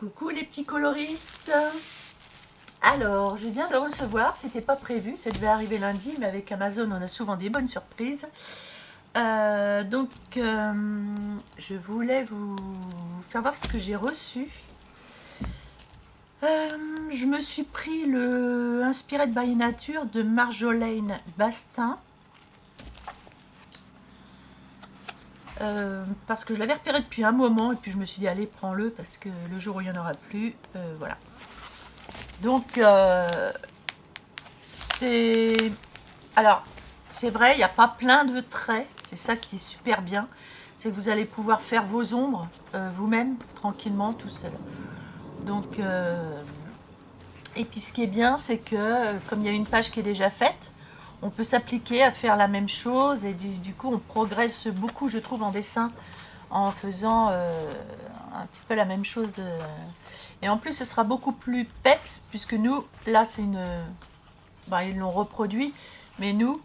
Coucou les petits coloristes. Alors, je viens de recevoir, c'était pas prévu, ça devait arriver lundi, mais avec Amazon, on a souvent des bonnes surprises. Je voulais vous faire voir ce que j'ai reçu. Je me suis pris le Inspired by Nature de Marjolaine Bastin. Parce que je l'avais repéré depuis un moment et puis je me suis dit allez prends-le parce que le jour où il n'y en aura plus, voilà. Donc c'est... Alors c'est vrai, il n'y a pas plein de traits, c'est ça qui est super bien, c'est que vous allez pouvoir faire vos ombres vous-même, tranquillement, tout seul. Donc et puis ce qui est bien, c'est que comme il y a une page qui est déjà faite, on peut s'appliquer à faire la même chose et du coup on progresse beaucoup, je trouve, en dessin en faisant un petit peu la même chose. Et en plus ce sera beaucoup plus peps puisque nous, là c'est une... ils l'ont reproduit, mais nous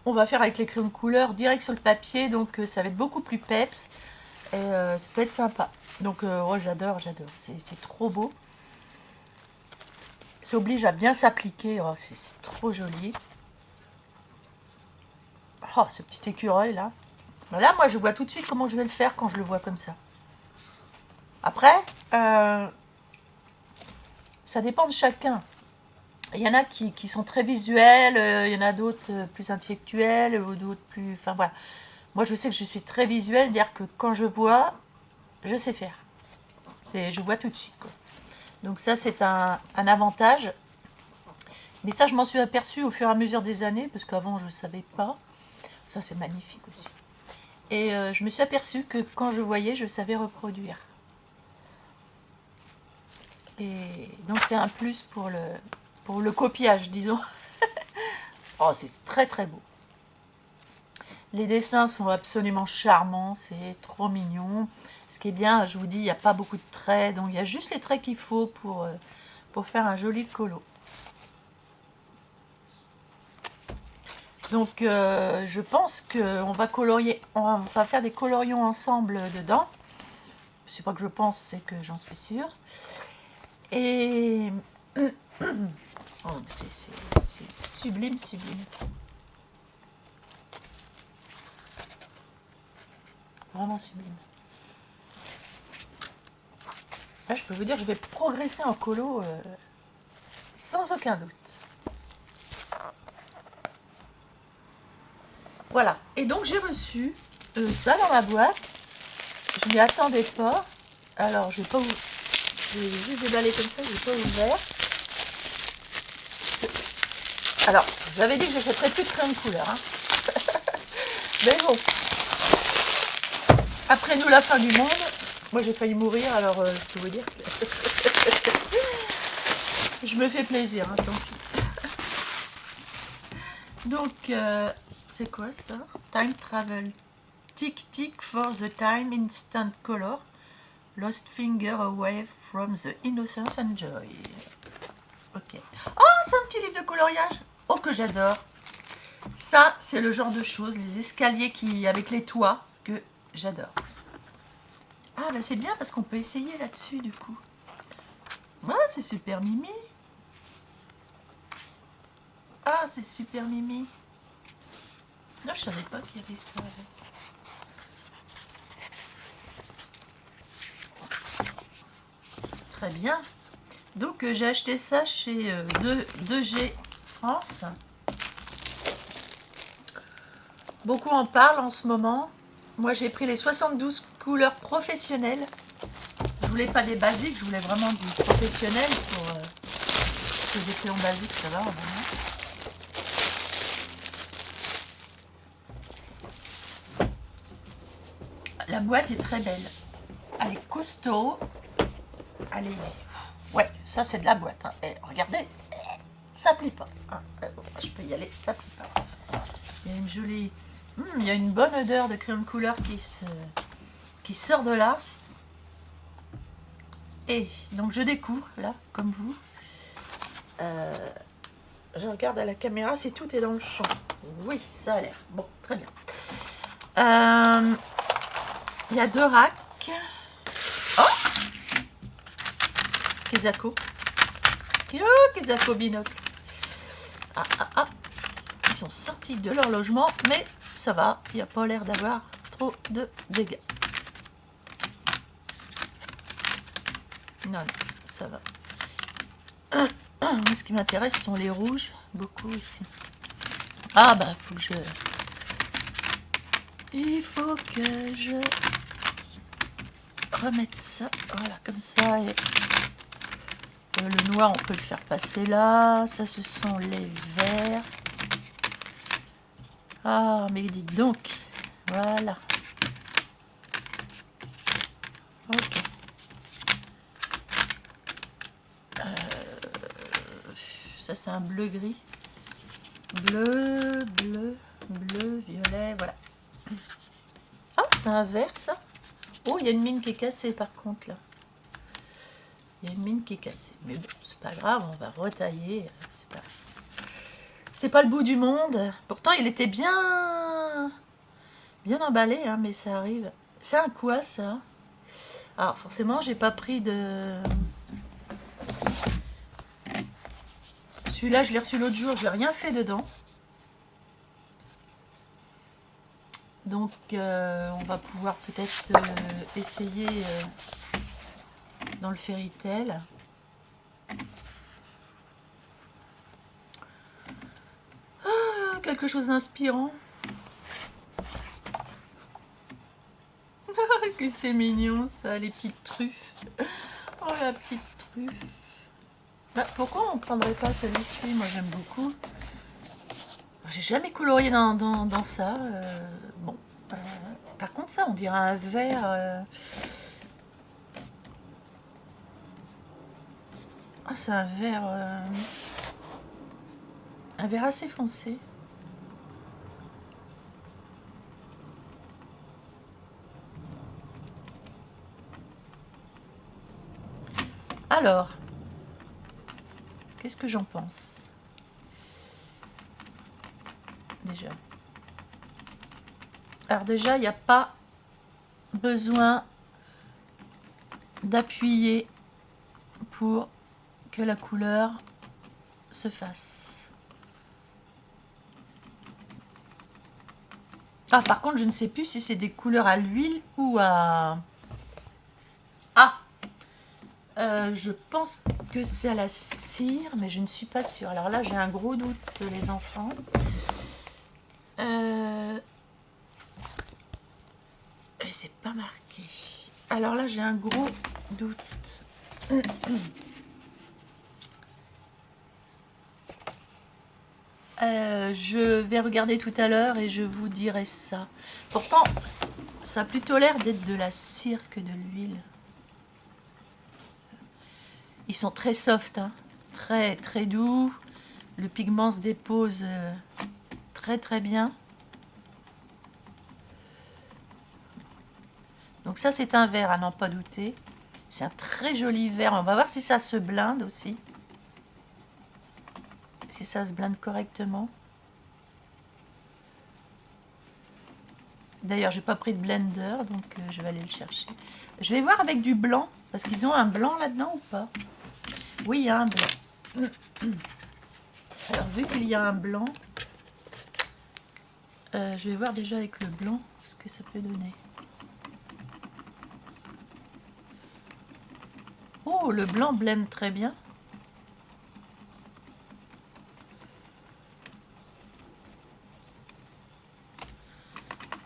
on va faire avec les crayons de couleur direct sur le papier, donc ça va être beaucoup plus peps et ça peut être sympa. Donc j'adore, c'est trop beau. Ça oblige à bien s'appliquer, c'est trop joli. Oh, ce petit écureuil là. Là, moi, je vois tout de suite comment je vais le faire quand je le vois comme ça. Après, ça dépend de chacun. Il y en a qui sont très visuels, il y en a d'autres plus intellectuels, ou d'autres plus... Enfin, voilà. Moi, je sais que je suis très visuelle, c'est-à-dire que quand je vois, je sais faire. Je vois tout de suite, quoi. Donc ça, c'est un avantage. Mais ça, je m'en suis aperçue au fur et à mesure des années, parce qu'avant, je ne savais pas. Ça, c'est magnifique aussi. Et je me suis aperçue que quand je voyais, je savais reproduire. Et donc c'est un plus pour le copiage, disons. Oh, c'est très très beau. Les dessins sont absolument charmants, c'est trop mignon. Ce qui est bien, je vous dis, il n'y a pas beaucoup de traits, donc il y a juste les traits qu'il faut pour faire un joli colo. Donc je pense qu'on va colorier, on va faire des colorions ensemble dedans. C'est pas que je pense, c'est que j'en suis sûre. Et oh, c'est sublime, sublime. Vraiment sublime. Là, je peux vous dire que je vais progresser en colo sans aucun doute. Voilà. Et donc, j'ai reçu ça dans ma boîte. Je m'y attendais pas. Alors, je vais pas vous... Je vais juste déballer comme ça, je vais pas ouvert. Alors, j'avais dit que j'achèterais plus de crayon de couleur. Hein. Mais bon. Après nous, la fin du monde. Moi, j'ai failli mourir, alors je peux vous dire que... je me fais plaisir, hein, tant pis. Donc, c'est quoi ça? Time Travel. Tick Tick for the Time Instant Color. Lost Finger Away from the Innocence and Joy. Ok. Oh, c'est un petit livre de coloriage. Oh, que j'adore. Ça, c'est le genre de choses, les escaliers avec les toits, que j'adore. Ah, bah c'est bien parce qu'on peut essayer là-dessus, du coup. Ah, c'est super mimi. Ah, c'est super mimi. Non, je savais pas qu'il y avait ça avec. Très bien. Donc, j'ai acheté ça chez 2G France. Beaucoup en parlent en ce moment. Moi, j'ai pris les 72 couleurs professionnelles. Je voulais pas des basiques, je voulais vraiment du professionnel pour que des crayons basiques, ça va vraiment. La boîte est très belle. Elle est costaud. Elle est... Ouais, ça c'est de la boîte. Hein. Et regardez, ça plie pas. Hein. Je peux y aller, ça plie pas. Il y a une jolie... il y a une bonne odeur de crayon de couleur qui sort de là. Et donc je découvre, là, comme vous. Je regarde à la caméra si tout est dans le champ. Oui, ça a l'air. Bon, très bien. Il y a 2 racks. Oh, Kezako. Oh, Kezako binocle. Ah, ah, ah. Ils sont sortis de leur logement, mais ça va. Il n'y a pas l'air d'avoir trop de dégâts. Non, non, ça va. Ce qui m'intéresse sont les rouges. Beaucoup ici. Ah bah, faut que je... Il faut que je remette ça. Voilà, comme ça. Et... le noir, on peut le faire passer là. Ça, ce sont les verts. Ah, mais dites donc. Voilà. Ok. Ça, c'est un bleu-gris. Bleu, bleu, bleu, violet, voilà. Ah, c'est un vert, ça. Oh, il y a une mine qui est cassée, par contre, là. Il y a une mine qui est cassée. Mais bon, c'est pas grave, on va retailler. C'est pas le bout du monde. Pourtant, il était bien emballé, hein, mais ça arrive. C'est un quoi, ça? Alors, forcément, j'ai pas pris de... Celui-là, je l'ai reçu l'autre jour, je n'ai rien fait dedans. Donc, on va pouvoir peut-être essayer dans le Fairy Tail. Ah, quelque chose d'inspirant. Que c'est mignon, ça, les petites truffes. Oh, la petite truffe. Bah, pourquoi on ne prendrait pas celui-ci? Moi, j'aime beaucoup. J'ai jamais colorié dans ça. Bon. Par contre, ça, on dirait un vert. Ah, c'est un vert. Un vert assez foncé. Alors, qu'est-ce que j'en pense? Déjà. Alors déjà, il n'y a pas besoin d'appuyer pour que la couleur se fasse. Ah, par contre, je ne sais plus si c'est des couleurs à l'huile ou à... Ah, je pense que c'est à la cire, mais je ne suis pas sûre. Alors là, j'ai un gros doute, les enfants. Et c'est pas marqué. Alors là, j'ai un gros doute. Je vais regarder tout à l'heure et je vous dirai ça. Pourtant, ça a plutôt l'air d'être de la cire que de l'huile. Ils sont très soft, hein. Très très doux. Le pigment se dépose très très bien. Donc ça, c'est un vert à n'en pas douter. C'est un très joli vert. On va voir si ça se blinde aussi. Si ça se blinde correctement. D'ailleurs, j'ai pas pris de blender, donc je vais aller le chercher. Je vais voir avec du blanc, parce qu'ils ont un blanc là-dedans ou pas? Oui, il y a un blanc. Alors, vu qu'il y a un blanc, je vais voir déjà avec le blanc ce que ça peut donner. Oh, le blanc blende très bien.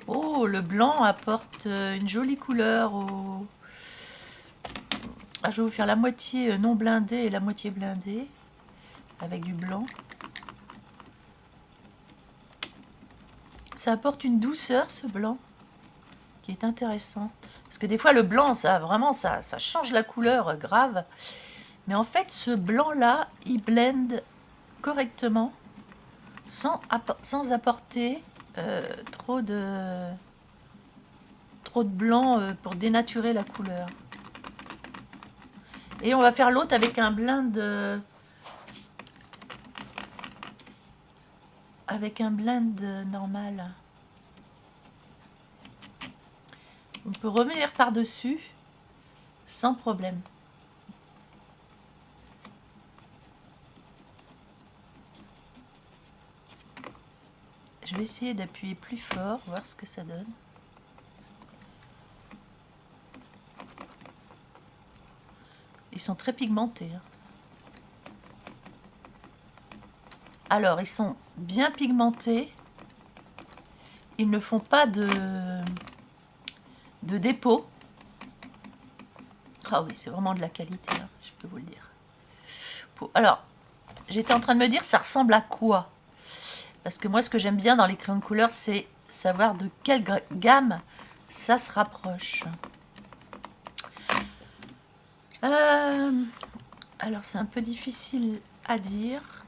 Oh, le blanc apporte une jolie couleur au... Ah, je vais vous faire la moitié non blindée et la moitié blindée avec du blanc. Ça apporte une douceur, ce blanc, qui est intéressant. Parce que des fois, le blanc, ça vraiment, ça change la couleur grave. Mais en fait, ce blanc-là, il blende correctement, sans apporter trop de blanc pour dénaturer la couleur. Et on va faire l'autre avec un blend normal. On peut revenir par-dessus sans problème. Je vais essayer d'appuyer plus fort, voir ce que ça donne. Ils sont très pigmentés. Hein. Alors, ils sont bien pigmentés. Ils ne font pas de dépôt. Ah oui, c'est vraiment de la qualité, hein, je peux vous le dire. Alors, j'étais en train de me dire, ça ressemble à quoi? Parce que moi, ce que j'aime bien dans les crayons de couleur, c'est savoir de quelle gamme ça se rapproche. Alors, c'est un peu difficile à dire.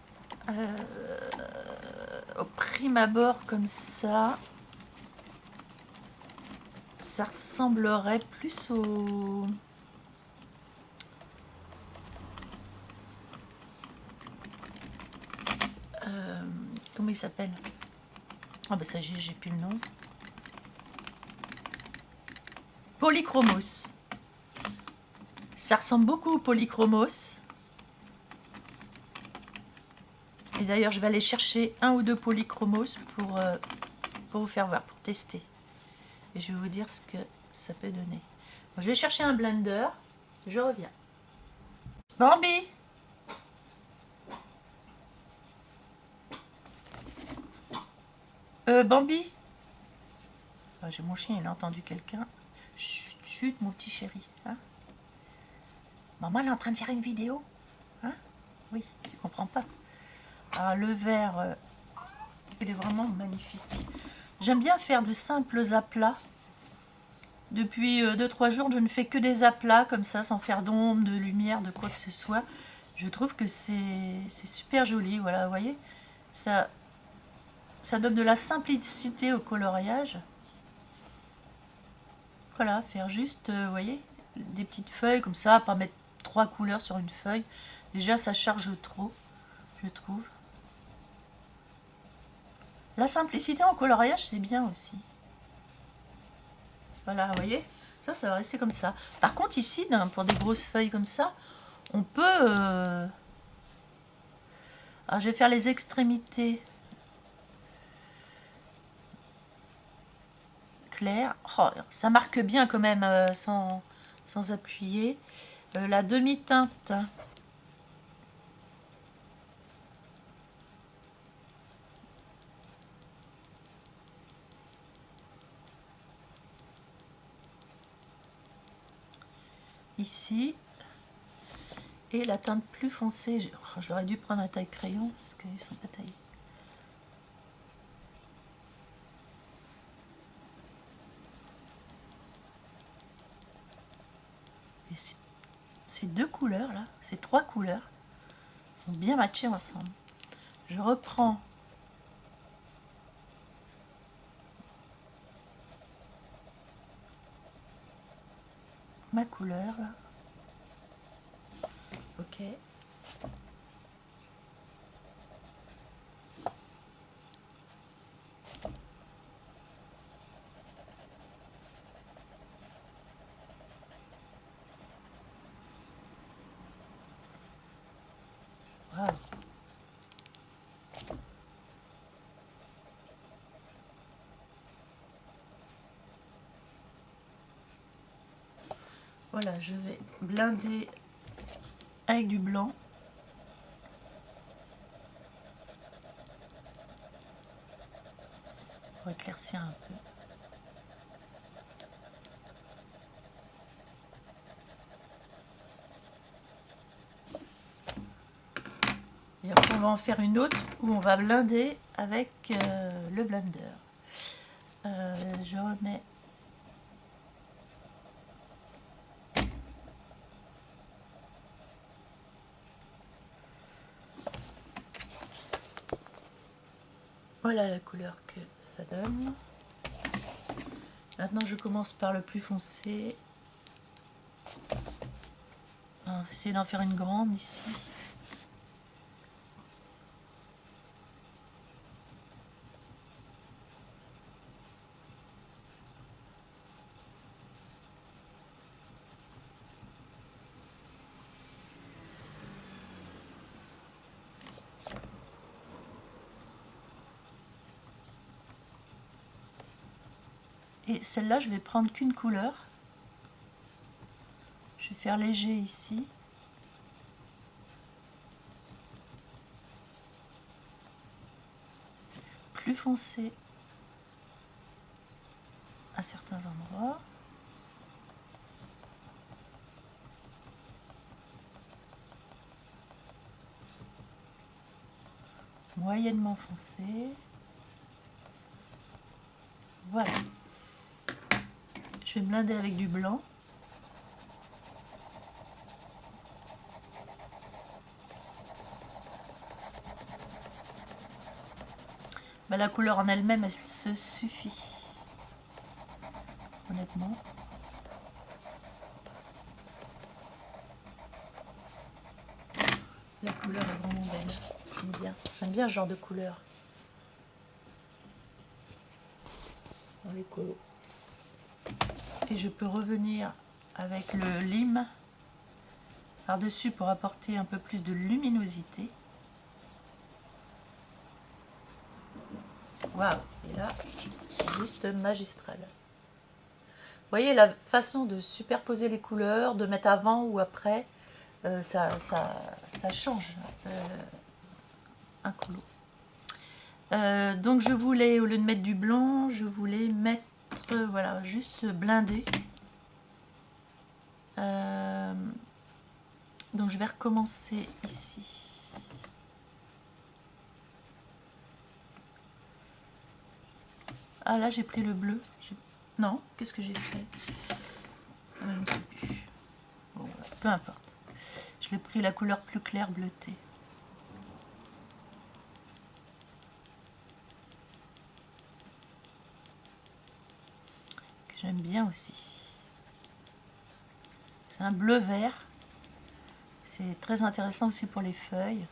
Au prime abord, comme ça ressemblerait plus au... comment il s'appelle? Ah bah ça j'ai plus le nom. Polychromos. Ça ressemble beaucoup au Polychromos. Et d'ailleurs je vais aller chercher un ou deux Polychromos pour vous faire voir, pour tester. Et je vais vous dire ce que ça peut donner. Donc, je vais chercher un blender. Je reviens. Bambi! Bambi! Ah, j'ai mon chien, il a entendu quelqu'un. Chut, chut, mon petit chéri. Hein? Maman, elle est en train de faire une vidéo. Hein? Oui, tu comprends pas. Alors, le vert, il est vraiment magnifique. J'aime bien faire de simples aplats. Depuis 2-3 jours, je ne fais que des aplats comme ça, sans faire d'ombre, de lumière, de quoi que ce soit. Je trouve que c'est super joli. Voilà, vous voyez, ça donne de la simplicité au coloriage. Voilà, faire juste, vous voyez, des petites feuilles comme ça, pas mettre 3 couleurs sur une feuille. Déjà, ça charge trop, je trouve. La simplicité en coloriage, c'est bien aussi. Voilà, vous voyez, ça va rester comme ça. Par contre, ici, pour des grosses feuilles comme ça, on peut... Alors, je vais faire les extrémités claires. Oh, ça marque bien quand même, sans appuyer. La demi-teinte... ici, et la teinte plus foncée, j'aurais dû prendre un taille crayon parce qu'ils sont pas taillés. Et ces deux couleurs là, ces 3 couleurs vont bien matcher ensemble. Je reprends ma couleur là. Ok. Wow. Voilà, je vais blinder avec du blanc. Pour éclaircir un peu. Et après, on va en faire une autre où on va blinder avec le blender. Je remets. Voilà la couleur que ça donne. Maintenant, je commence par le plus foncé. On va essayer d'en faire une grande ici. Et celle-là, je vais prendre qu'une couleur. Je vais faire léger ici. Plus foncé à certains endroits. Moyennement foncé. Voilà. Je vais me blinder avec du blanc. Bah, la couleur en elle-même, elle se suffit. Honnêtement. La couleur est vraiment belle. J'aime bien. J'aime bien ce genre de couleur. Dans les colos. Et je peux revenir avec le lime par-dessus pour apporter un peu plus de luminosité. Waouh! Et là, c'est juste magistral. Vous voyez la façon de superposer les couleurs, de mettre avant ou après, ça change un colo. Donc je voulais, au lieu de mettre du blanc, je voulais mettre, voilà, juste blindé. Donc je vais recommencer ici. Ah là j'ai pris le bleu. Non, qu'est-ce que j'ai fait? Je ne sais plus. Bon, peu importe. Je l'ai pris la couleur plus claire bleutée. Que j'aime bien aussi. C'est un bleu vert. C'est très intéressant aussi pour les feuilles.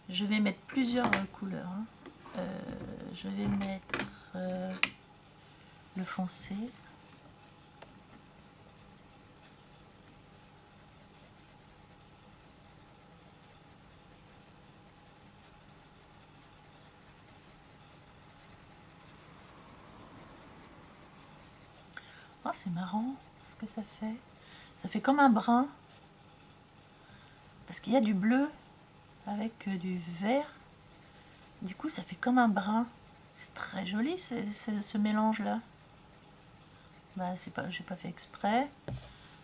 Je vais mettre plusieurs couleurs. Je vais mettre le foncé. Oh, c'est marrant ce que ça fait. Ça fait comme un brun. Parce qu'il y a du bleu avec du vert. Du coup, ça fait comme un brun. C'est très joli ce mélange-là. Bah, c'est pas, j'ai pas fait exprès.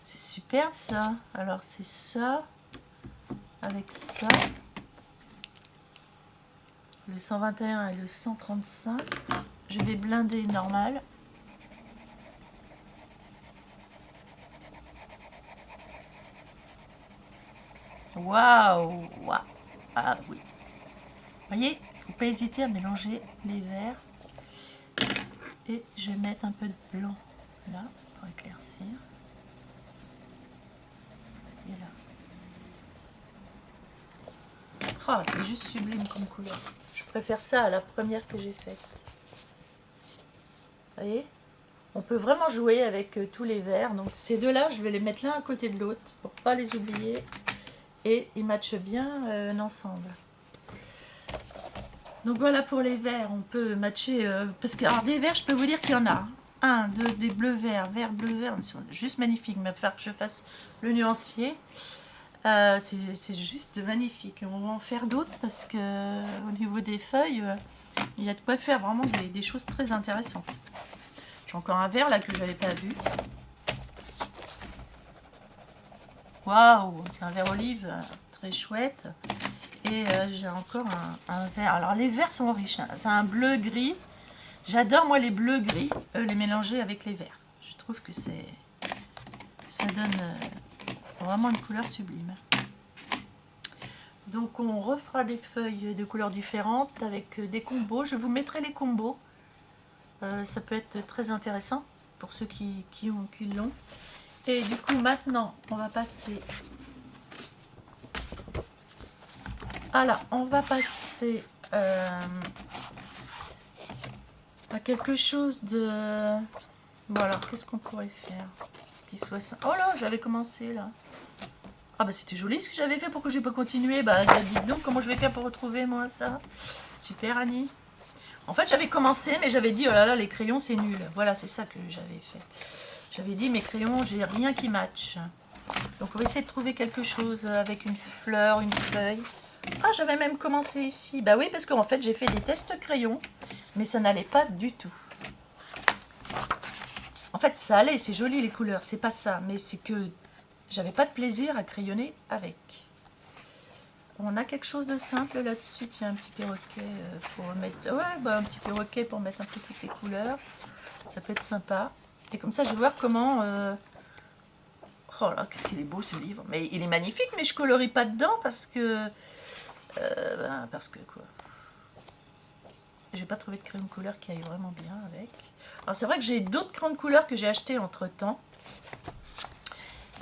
C'est superbe ça. Alors c'est ça avec ça. Le 121 et le 135. Je vais blinder normal. Waouh! Waouh! Ah oui. Vous voyez, il ne faut pas hésiter à mélanger les verts. Et je vais mettre un peu de blanc là pour éclaircir. Et là. Oh, c'est juste sublime comme couleur. Je préfère ça à la première que j'ai faite. Vous voyez? On peut vraiment jouer avec tous les verts. Donc ces deux-là, je vais les mettre l'un à côté de l'autre pour ne pas les oublier. Et ils matchent bien ensemble. Donc voilà pour les verts, on peut matcher, parce que alors des verts, je peux vous dire qu'il y en a. Un, deux, des bleus verts, vert, bleu, vert, c'est juste magnifique. Mais il va falloir que je fasse le nuancier. C'est juste magnifique. On va en faire d'autres parce que au niveau des feuilles, il y a de quoi faire vraiment des choses très intéressantes. J'ai encore un vert là que je n'avais pas vu. Waouh, c'est un vert olive très chouette. Et j'ai encore un vert. Alors les verts sont riches, hein. C'est un bleu gris. J'adore moi les bleus gris, les mélanger avec les verts. Je trouve que ça donne vraiment une couleur sublime. Donc on refera des feuilles de couleurs différentes avec des combos. Je vous mettrai les combos. Ça peut être très intéressant pour ceux qui l'ont. Et du coup maintenant on va passer... Alors, on va passer à quelque chose de... Bon alors, qu'est-ce qu'on pourrait faire? 10, 60... Oh là, j'avais commencé là. Ah bah c'était joli ce que j'avais fait, pourquoi j'ai pas continué? Bah dites donc comment je vais faire pour retrouver moi ça. Super Annie. En fait j'avais commencé mais j'avais dit oh là là les crayons c'est nul. Voilà c'est ça que j'avais fait. J'avais dit mes crayons j'ai rien qui match. Donc on va essayer de trouver quelque chose avec une fleur, une feuille. Ah j'avais même commencé ici. Bah oui parce qu'en fait j'ai fait des tests crayons mais ça n'allait pas du tout. En fait ça allait, c'est joli les couleurs, c'est pas ça. Mais c'est que j'avais pas de plaisir à crayonner avec. On a quelque chose de simple là-dessus. Tiens, un petit perroquet pour mettre... Ouais, bah, un petit perroquet pour mettre un peu toutes les couleurs. Ça peut être sympa. Et comme ça, je vais voir comment... Oh là, qu'est-ce qu'il est beau ce livre. Mais il est magnifique, mais je colorie pas dedans parce que... parce que quoi. J'ai pas trouvé de crayon de couleur qui aille vraiment bien avec. Alors c'est vrai que j'ai d'autres crayons de couleur que j'ai achetés entre temps.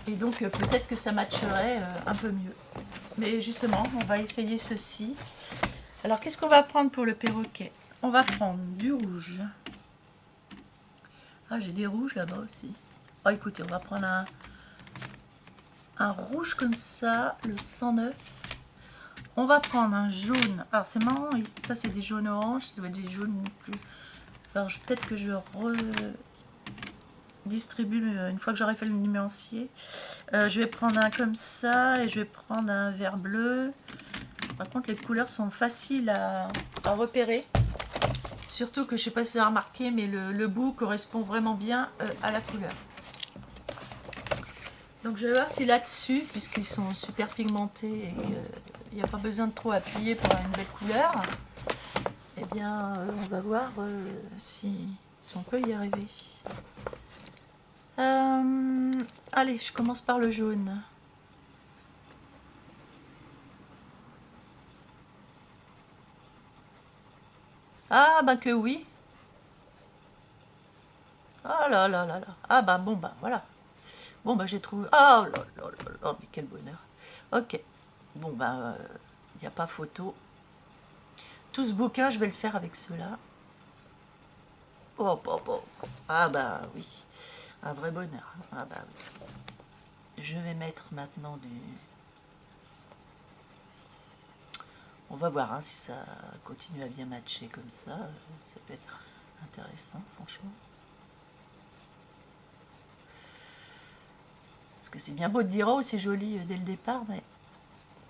Et donc peut-être que ça matcherait un peu mieux. Mais justement, on va essayer ceci. Alors qu'est-ce qu'on va prendre pour le perroquet? On va prendre du rouge. Ah, j'ai des rouges là-bas aussi. Oh, écoutez, on va prendre un rouge comme ça, le 109. On va prendre un jaune. Alors c'est marrant, ça c'est des jaunes oranges, ça doit être des jaunes plus... Alors peut-être que je redistribue une fois que j'aurai fait le nuancier. Je vais prendre un comme ça et je vais prendre un vert bleu. Par contre les couleurs sont faciles à repérer. Surtout que je ne sais pas si vous avez remarqué, mais le bout correspond vraiment bien à la couleur. Donc je vais voir si là-dessus, puisqu'ils sont super pigmentés et qu'il n'y a pas besoin de trop appuyer pour avoir une belle couleur, eh bien on va voir si on peut y arriver. Allez, je commence par le jaune. Ah bah que oui. Ah là là là là. Ah bah bon bah voilà. Bon bah j'ai trouvé. Ah oh, là là là là, mais quel bonheur. Ok. Bon bah il n'y a pas photo. Tout ce bouquin je vais le faire avec ceux-là. Oh, oh, oh. Ah bah oui. Un vrai bonheur. Ah bah oui. Je vais mettre maintenant du... On va voir hein, si ça continue à bien matcher comme ça. Ça peut être intéressant franchement. Parce que c'est bien beau de dire oh c'est joli dès le départ, mais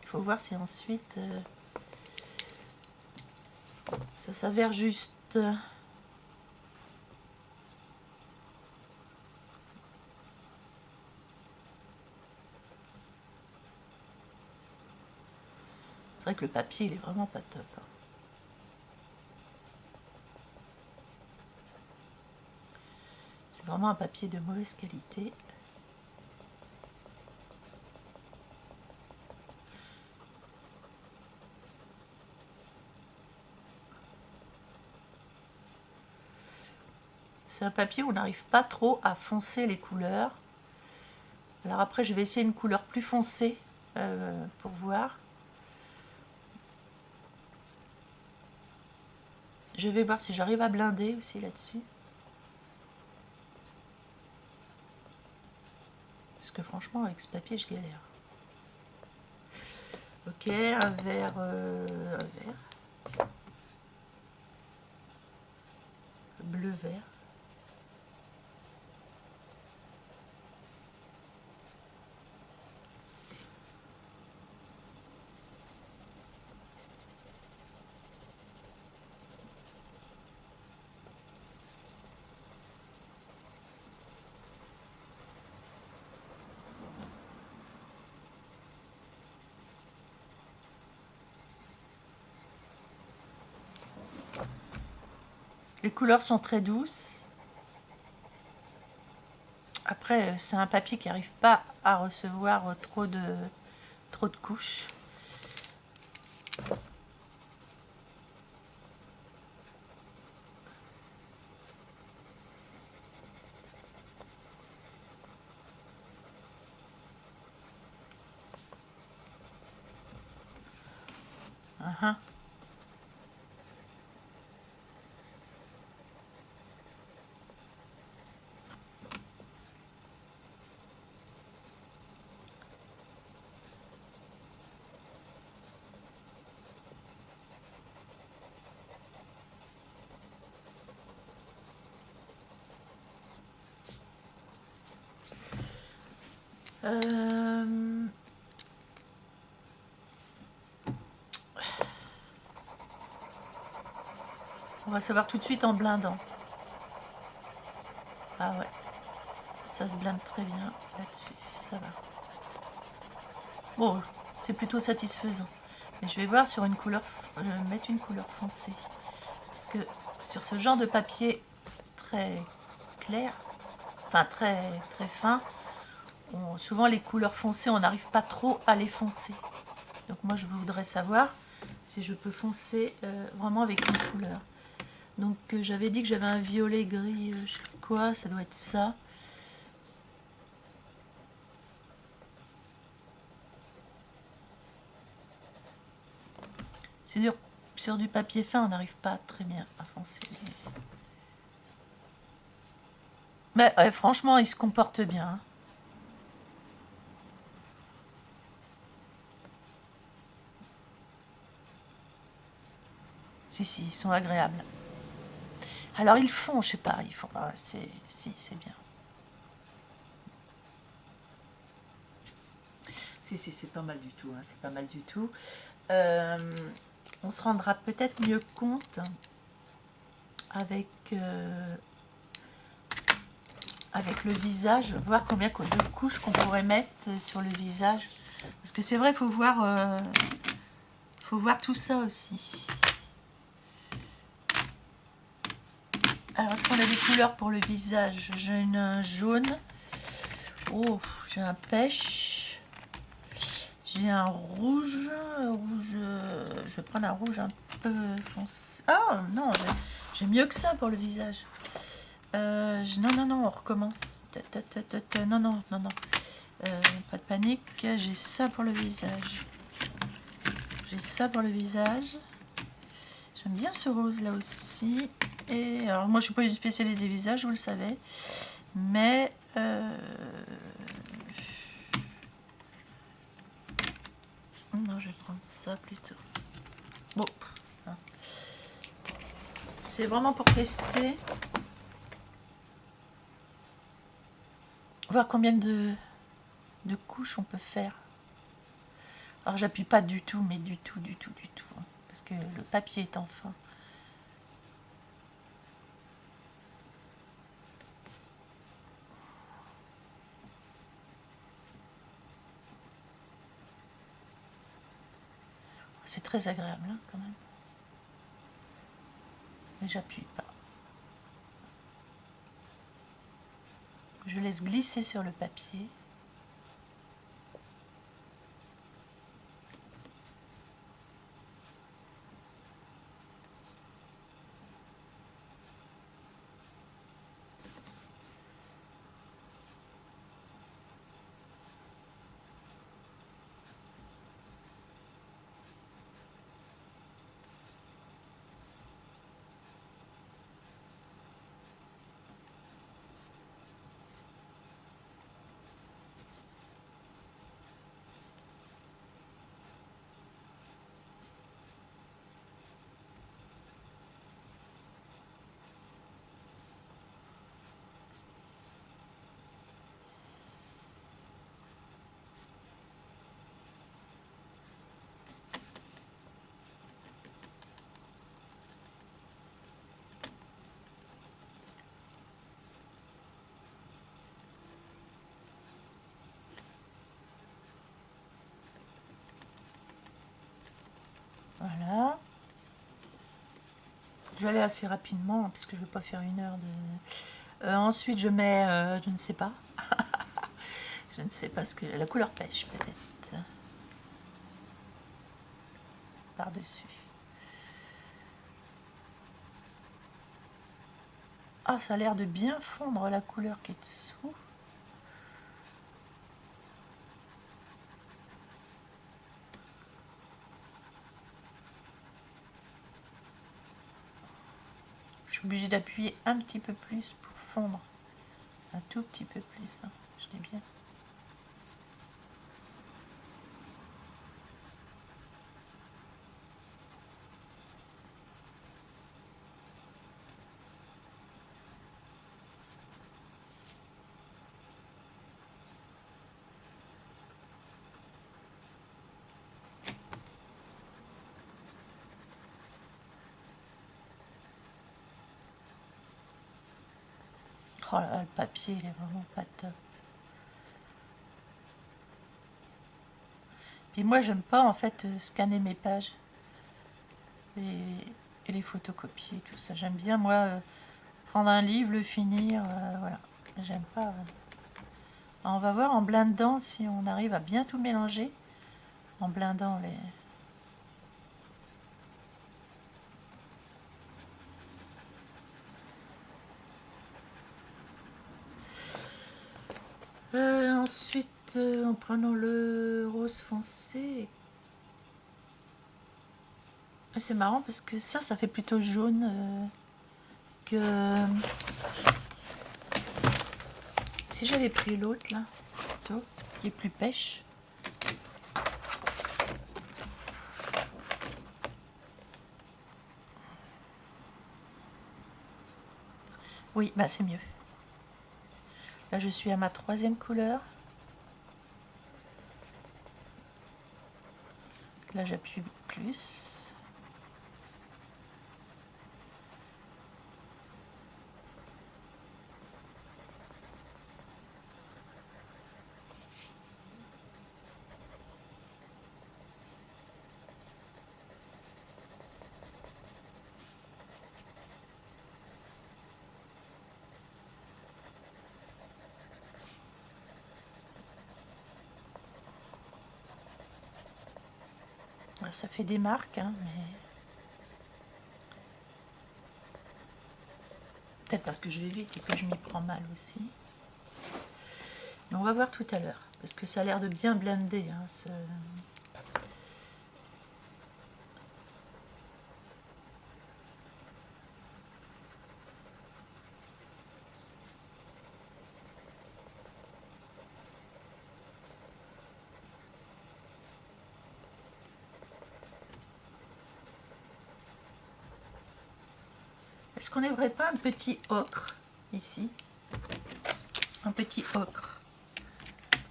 il faut voir si ensuite ça s'avère juste. C'est vrai que le papier il est vraiment pas top. Hein. C'est vraiment un papier de mauvaise qualité. C'est un papier où on n'arrive pas trop à foncer les couleurs. Alors après, je vais essayer une couleur plus foncée pour voir. Je vais voir si j'arrive à blinder aussi là-dessus. Parce que franchement, avec ce papier, je galère. Ok, un vert. Bleu-vert. Les couleurs sont très douces. Après, c'est un papier qui n'arrive pas à recevoir trop de couches. Uh-huh. Euh, On va savoir tout de suite en blindant. Ah ouais, ça se blinde très bien là-dessus, ça va. Bon, c'est plutôt satisfaisant. Mais je vais voir sur une couleur, mettre une couleur foncée. Parce que sur ce genre de papier très clair, enfin très, très fin, souvent les couleurs foncées, on n'arrive pas trop à les foncer. Donc moi je voudrais savoir si je peux foncer vraiment avec une couleur. Donc j'avais dit que j'avais un violet gris, je sais pas quoi, ça doit être ça. C'est dur, sur du papier fin on n'arrive pas très bien à foncer. Mais ouais, franchement il se comporte bien. Hein. Si, ils sont agréables. Alors ils font, je sais pas, ils font. Ah, si, c'est bien. Si, c'est pas mal du tout, hein, c'est pas mal du tout. On se rendra peut-être mieux compte avec, avec le visage, voir combien de couches qu'on pourrait mettre sur le visage. Parce que c'est vrai, faut voir tout ça aussi. Alors, est-ce qu'on a des couleurs pour le visage? J'ai un jaune. Oh, j'ai un pêche. J'ai un rouge. Je vais prendre un rouge un peu foncé. Ah non, j'ai mieux que ça pour le visage. Non, on recommence. Non. Pas de panique. J'ai ça pour le visage. J'aime bien ce rose là aussi. Et alors moi je suis pas une spécialiste des visages, vous le savez. Mais non, je vais prendre ça plutôt. Bon. C'est vraiment pour tester. Voir combien de couches on peut faire. Alors j'appuie pas du tout, mais du tout. Hein, parce que le papier est en fin. C'est très agréable hein, quand même. Mais j'appuie pas. Je laisse glisser sur le papier. Voilà. Je vais aller assez rapidement puisque je ne veux pas faire une heure de. Ensuite, je mets, je ne sais pas. Je ne sais pas ce que. La couleur pêche, peut-être. Par-dessus. Ah, ça a l'air de bien fondre la couleur qui est dessous. Je suis obligée d'appuyer un petit peu plus pour fondre. Un tout petit peu plus. Hein. Je l'ai bien. Oh là là, le papier, il est vraiment pas top. Puis moi, j'aime pas en fait scanner mes pages et les photocopier, tout ça. J'aime bien, moi, prendre un livre, le finir, voilà. J'aime pas. On va voir en blindant si on arrive à bien tout mélanger. En blindant les... ensuite, en prenant le rose foncé. C'est marrant parce que ça fait plutôt jaune que... Si j'avais pris l'autre là, plutôt, qui est plus pêche. Oui, bah c'est mieux. Là, je suis à ma 3e couleur. Là, j'appuie plus. Ça fait des marques, hein, mais... Peut-être parce que je vais vite et que je m'y prends mal aussi. Mais on va voir tout à l'heure, parce que ça a l'air de bien blender. Hein, Est-ce qu'on n'aimerait pas un petit ocre ici? Un petit ocre.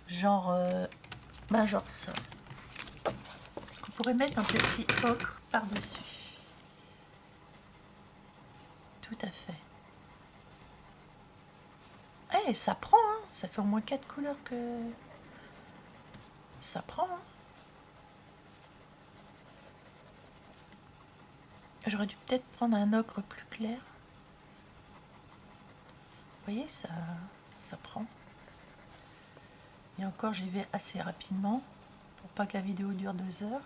Genre, genre ça. Est-ce qu'on pourrait mettre un petit ocre par-dessus? Tout à fait. Eh, ça prend, hein. Ça fait au moins 4 couleurs que... Ça prend, hein. J'aurais dû peut-être prendre un ocre plus clair. Vous voyez, ça prend. Et encore, j'y vais assez rapidement pour pas que la vidéo dure 2 heures.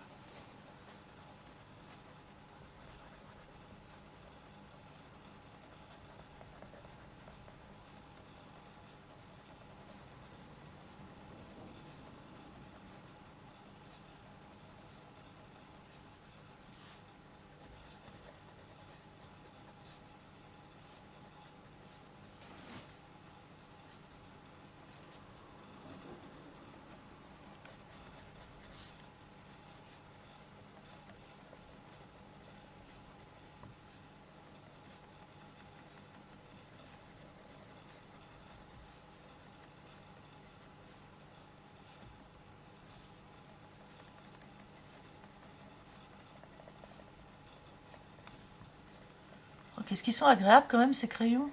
Oh, qu'est-ce qu'ils sont agréables quand même ces crayons.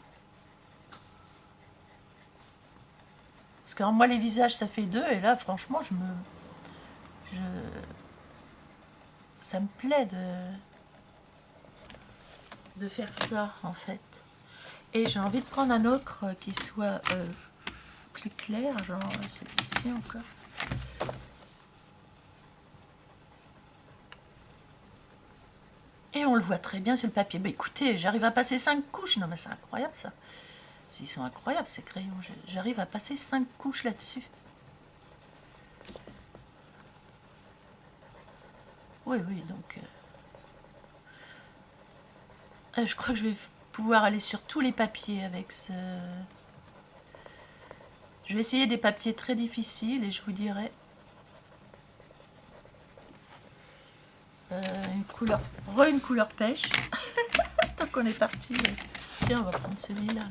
Parce que moi les visages ça fait 2 et là franchement ça me plaît de faire ça en fait. Et j'ai envie de prendre un ocre qui soit plus clair, genre celui-ci encore. Et on le voit très bien sur le papier. Bah écoutez, j'arrive à passer 5 couches. Non mais c'est incroyable ça. Ils sont incroyables ces crayons. J'arrive à passer 5 couches là-dessus. Oui, oui, donc... je crois que je vais pouvoir aller sur tous les papiers avec ce... Je vais essayer des papiers très difficiles et je vous dirai... une couleur pêche. Tant qu'on est parti. Tiens, on va prendre celui-là. Là.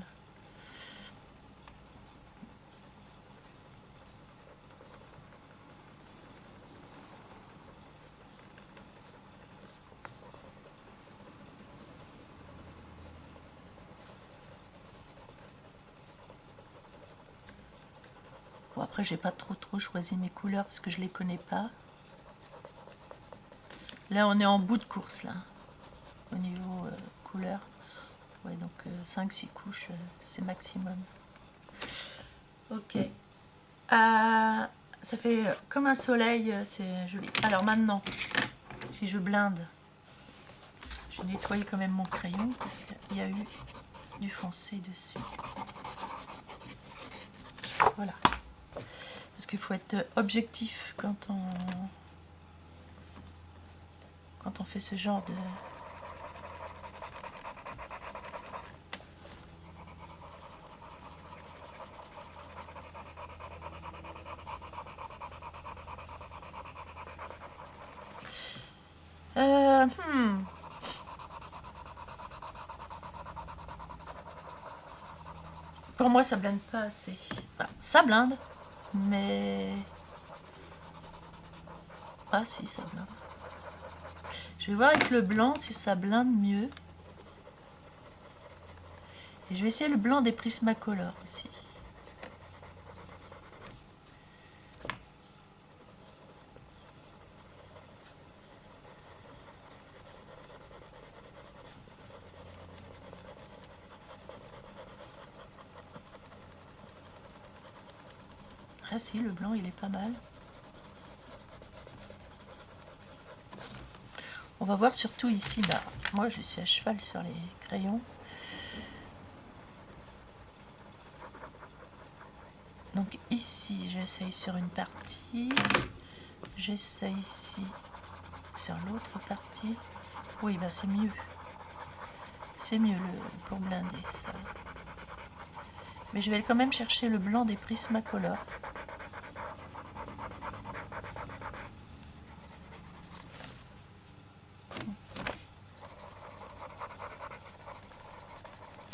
Bon, après, j'ai pas trop choisi mes couleurs parce que je les connais pas. Là, on est en bout de course, là, au niveau couleur. Ouais, donc 5-6 couches, c'est maximum. Ok. Ça fait comme un soleil, c'est joli. Alors maintenant, si je blinde, je vais nettoyer quand même mon crayon parce qu'il y a eu du foncé dessus. Voilà. Parce qu'il faut être objectif quand on fait ce genre de... Pour moi, ça blinde pas assez. Enfin, ça blinde, mais... Ah si, ça blinde. Je vais voir avec le blanc si ça blinde mieux. Et je vais essayer le blanc des Prismacolor aussi. Ah si, le blanc, il est pas mal. On va voir surtout ici, bah, moi je suis à cheval sur les crayons. Donc ici, j'essaye sur une partie. J'essaye ici sur l'autre partie. Oui, bah c'est mieux. C'est mieux pour blinder ça. Mais je vais quand même chercher le blanc des Prismacolor.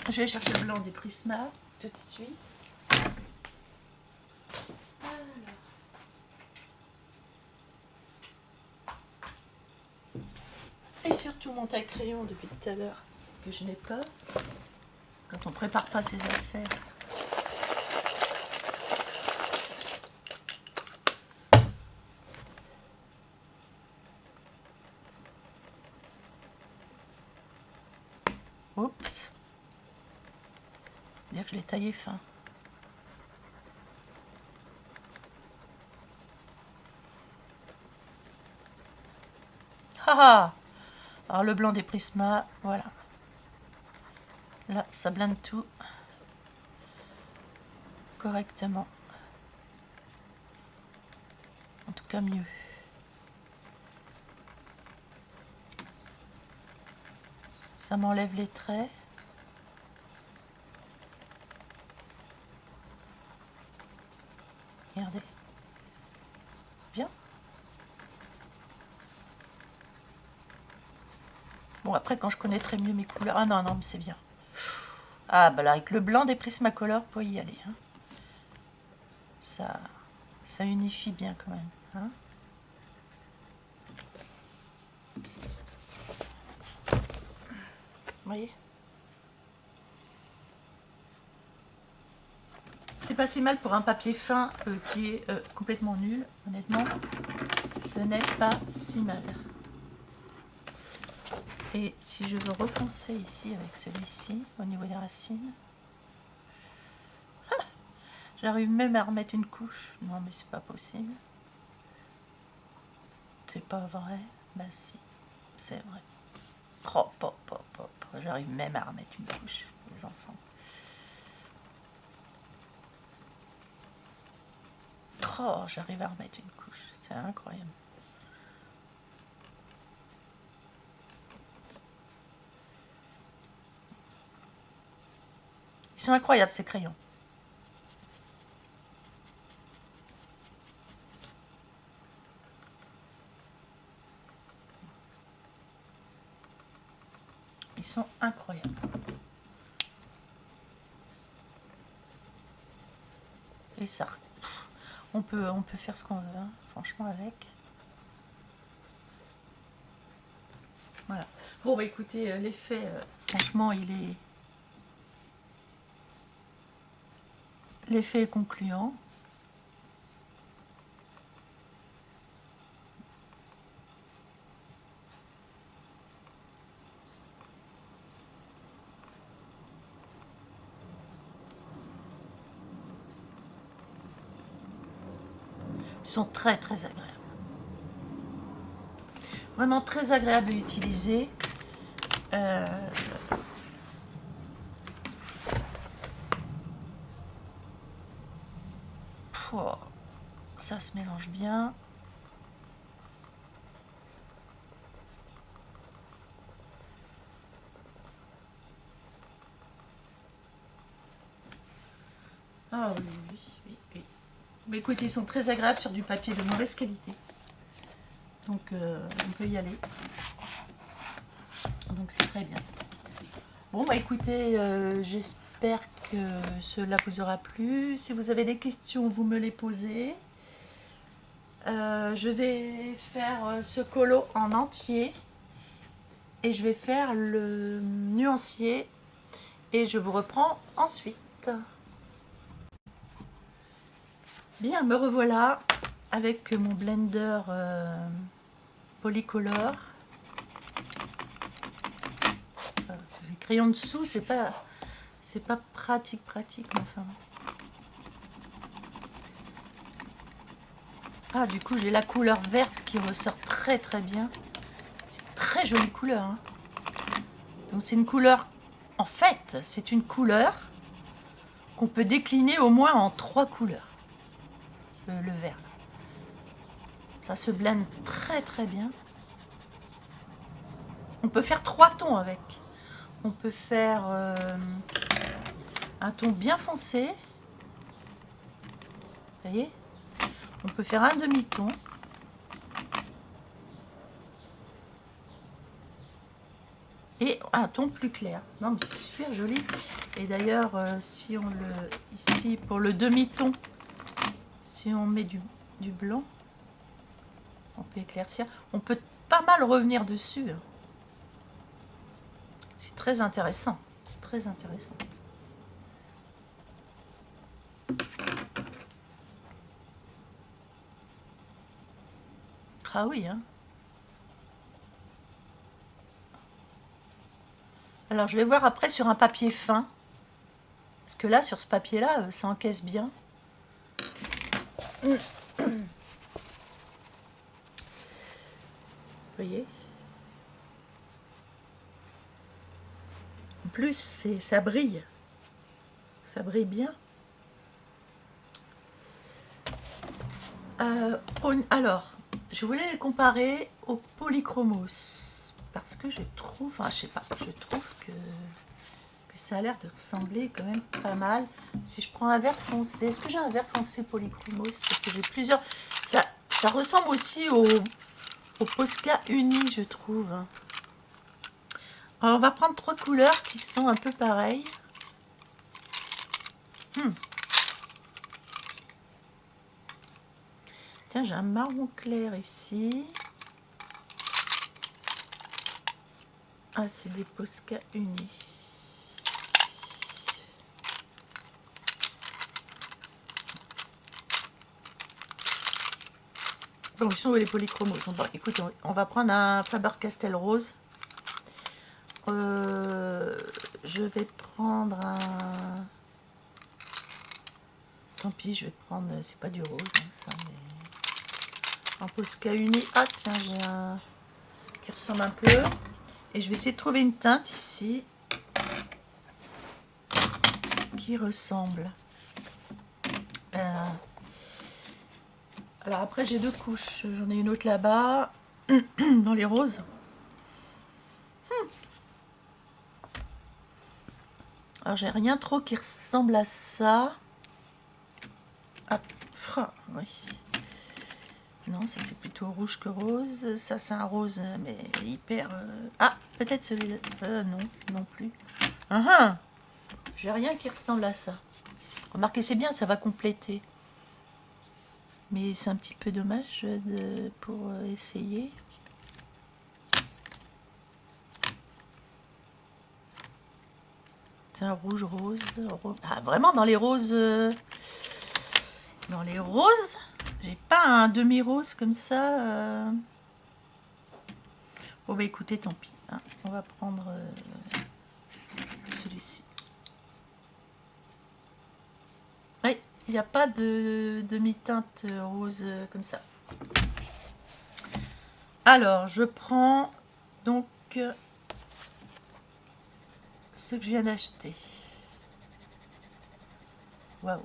Je vais chercher le blanc des Prisma tout de suite. Et surtout mon taille-crayon depuis tout à l'heure, que je n'ai pas. Quand on prépare pas ses affaires. Oups. Dire que je l'ai taillé fin. Haha. Alors le blanc des Prisma, voilà. Là, ça blinde tout correctement. En tout cas, mieux. Ça m'enlève les traits. Regardez. Bien. Bon, après, quand je connaîtrai mieux mes couleurs... Ah non, non, mais c'est bien. Ah, bah là, avec le blanc des Prismacolor, pour y aller. Hein. Ça unifie bien quand même. Hein. Vous voyez? C'est pas si mal pour un papier fin qui est complètement nul, honnêtement. Ce n'est pas si mal. Et si je veux refoncer ici avec celui-ci, au niveau des racines, j'arrive même à remettre une couche. Non, mais c'est pas possible. C'est pas vrai? Bah si, c'est vrai. Hop, hop, hop, hop. J'arrive même à remettre une couche, les enfants. Oh, j'arrive à remettre une couche. C'est incroyable. Ils sont incroyables, ces crayons. Ils sont incroyables. Et ça, on peut faire ce qu'on veut, hein, franchement, avec. Voilà. Bon, bah écoutez, l'effet, franchement, l'effet est concluant. Ils sont très très agréables. Vraiment très agréable à utiliser. Ça se mélange bien. Ah oui, oui, oui, oui. Mais écoutez, ils sont très agréables sur du papier de mauvaise qualité. Donc on peut y aller. Donc c'est très bien. Bon bah écoutez, j'espère que cela vous aura plu. Si vous avez des questions, vous me les posez. Je vais faire ce colo en entier. Et je vais faire le nuancier. Et je vous reprends ensuite. Bien, me revoilà avec mon blender Polycolor. Les crayons dessous, c'est pas pratique, mais enfin. Ah, du coup, j'ai la couleur verte qui ressort très très bien. C'est très jolie couleur. Hein. Donc c'est une couleur, en fait, c'est une couleur qu'on peut décliner au moins en 3 couleurs. Le vert. Ça se blende très très bien. On peut faire 3 tons avec. On peut faire un ton bien foncé. Vous voyez? On peut faire un demi-ton. Et un ton plus clair. Non mais c'est super joli. Et d'ailleurs, si on le... Ici, pour le demi-ton, si on met du blanc, on peut éclaircir. On peut pas mal revenir dessus. C'est très intéressant. Très intéressant. Ah oui, hein. Alors, je vais voir après sur un papier fin. Parce que là, sur ce papier-là, ça encaisse bien. Vous voyez? En plus, ça brille. Ça brille bien. Alors, je voulais les comparer au Polychromos. Parce que je trouve, enfin, je sais pas, je trouve que ça a l'air de ressembler quand même pas mal. Si je prends un vert foncé, est-ce que j'ai un vert foncé Polychromos? Parce que j'ai plusieurs. Ça ressemble aussi au Posca Uni, je trouve. Alors, on va prendre 3 couleurs qui sont un peu pareilles. Tiens, j'ai un marron clair ici. Ah, c'est des Posca Uni. Bon, ils sont où les polychromos? Bon, écoute, on va prendre un Faber-Castell rose. Je vais prendre un... Tant pis, je vais prendre... C'est pas du rose, hein, ça, mais... Un Posca Uni. Ah, tiens, j'ai un... qui ressemble un peu. Et je vais essayer de trouver une teinte ici. Qui ressemble. Alors après, j'ai 2 couches. J'en ai une autre là-bas. Dans les roses. Alors, j'ai rien trop qui ressemble à ça. Hop. Oui. Non, ça c'est plutôt rouge que rose. Ça c'est un rose, mais hyper... Ah, peut-être celui-là. Non, non plus. J'ai rien qui ressemble à ça. Remarquez, c'est bien, ça va compléter. Mais c'est un petit peu dommage pour essayer. C'est un rouge rose. Ah, vraiment dans les roses... Dans les roses, j'ai pas un demi-rose comme ça. Bon bah écoutez, tant pis. Hein. On va prendre celui-ci. Oui, Il n'y a pas de demi-teinte rose comme ça. Alors, je prends donc ce que je viens d'acheter. Waouh.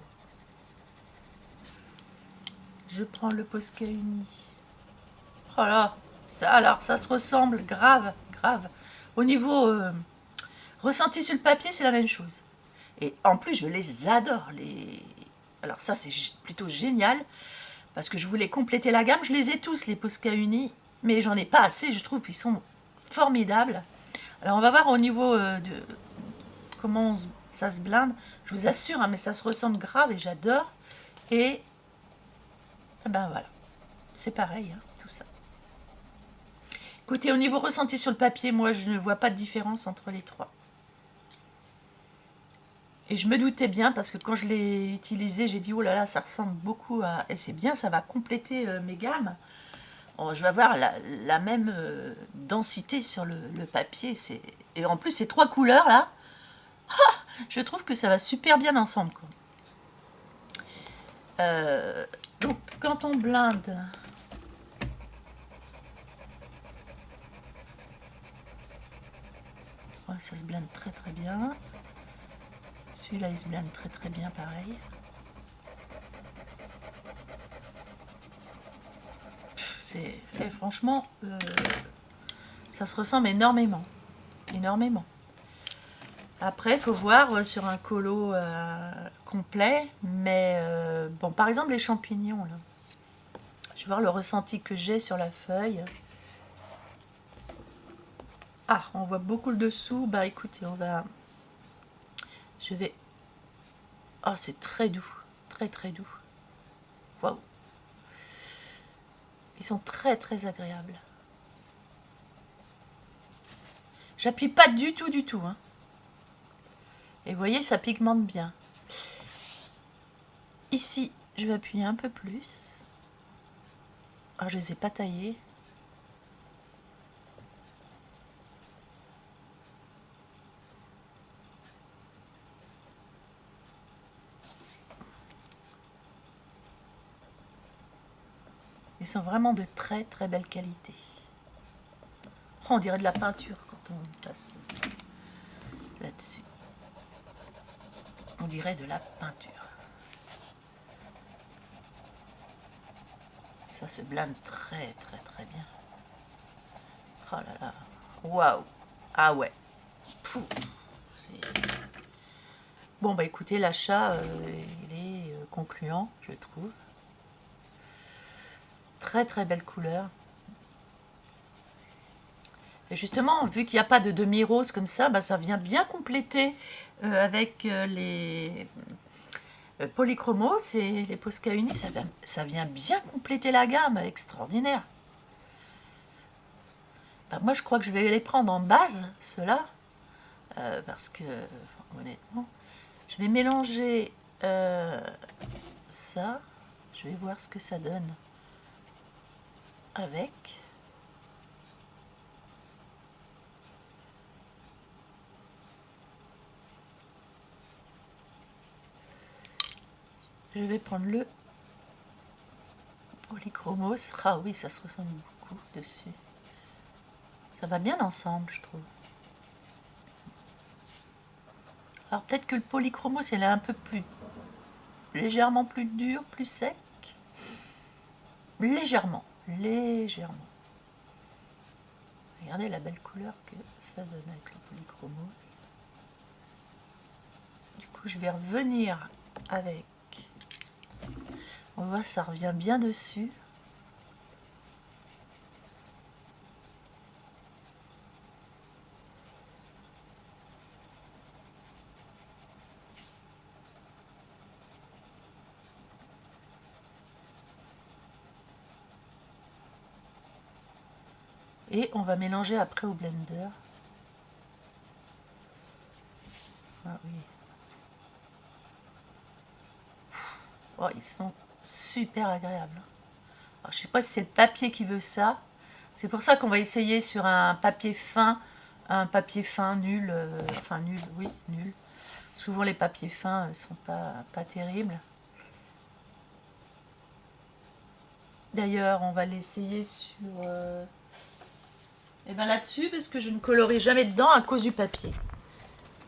Je prends le Posca Uni. Oh là, ça alors, ça se ressemble, grave, grave. Au niveau ressenti sur le papier, c'est la même chose. Et en plus, je les adore. Alors ça, c'est plutôt génial. Parce que je voulais compléter la gamme. Je les ai tous, les Posca Uni. Mais j'en ai pas assez, je trouve qu'ils sont formidables. Alors on va voir au niveau de comment ça se blinde. Je vous assure, hein, mais ça se ressemble grave et j'adore. Et ben voilà, c'est pareil, hein, tout ça. Écoutez, au niveau ressenti sur le papier, moi je ne vois pas de différence entre les trois. Et je me doutais bien parce que quand je l'ai utilisé, j'ai dit oh là là, ça ressemble beaucoup à... Et c'est bien, ça va compléter mes gammes. Oh, je vais avoir la même densité sur le papier. Et en plus, ces trois couleurs là, je trouve que ça va super bien ensemble, quoi. Donc quand on blinde, ouais, ça se blinde très très bien. Celui-là il se blinde très très bien pareil. Franchement, ça se ressemble énormément. Énormément. Après, il faut voir sur un colo complet. Mais bon, par exemple, les champignons, là. Je vais voir le ressenti que j'ai sur la feuille. Ah, on voit beaucoup le dessous. Bah écoutez, je vais... Oh, c'est très doux. Très très doux. Waouh. Ils sont très très agréables. J'appuie pas du tout, hein. Et vous voyez, ça pigmente bien. Ici, je vais appuyer un peu plus. Alors, je les ai pas taillés. Ils sont vraiment de très très belle qualité. Oh, on dirait de la peinture quand on passe là-dessus. On dirait de la peinture. Ça se blinde très très très bien. Oh là là. Waouh. Ah ouais. Bon bah écoutez, l'achat il est concluant, je trouve. Très très belle couleur. Et justement, vu qu'il n'y a pas de demi-rose comme ça, bah, ça vient bien compléter avec les polychromos et les Posca Uni. Ça vient bien compléter la gamme, extraordinaire. Bah, moi, je crois que je vais les prendre en base, ceux-là, parce que, honnêtement, je vais mélanger ça. Je vais voir ce que ça donne avec. Je vais prendre le polychromos. Ah oui, ça se ressemble beaucoup dessus. Ça va bien ensemble, je trouve. Alors peut-être que le polychromos, il est un peu plus... légèrement plus dur, plus sec. Légèrement. Légèrement. Regardez la belle couleur que ça donne avec le polychromos. Du coup, je vais revenir avec... On voit, ça revient bien dessus. Et on va mélanger après au blender. Ah oui. Oh, ils sont super agréables. Alors, je sais pas si c'est le papier qui veut ça. C'est pour ça qu'on va essayer sur un papier fin nul. Enfin nul, oui, nul. Souvent les papiers fins sont pas terribles. D'ailleurs, on va l'essayer sur... Et ben là-dessus, parce que je ne colorie jamais dedans à cause du papier.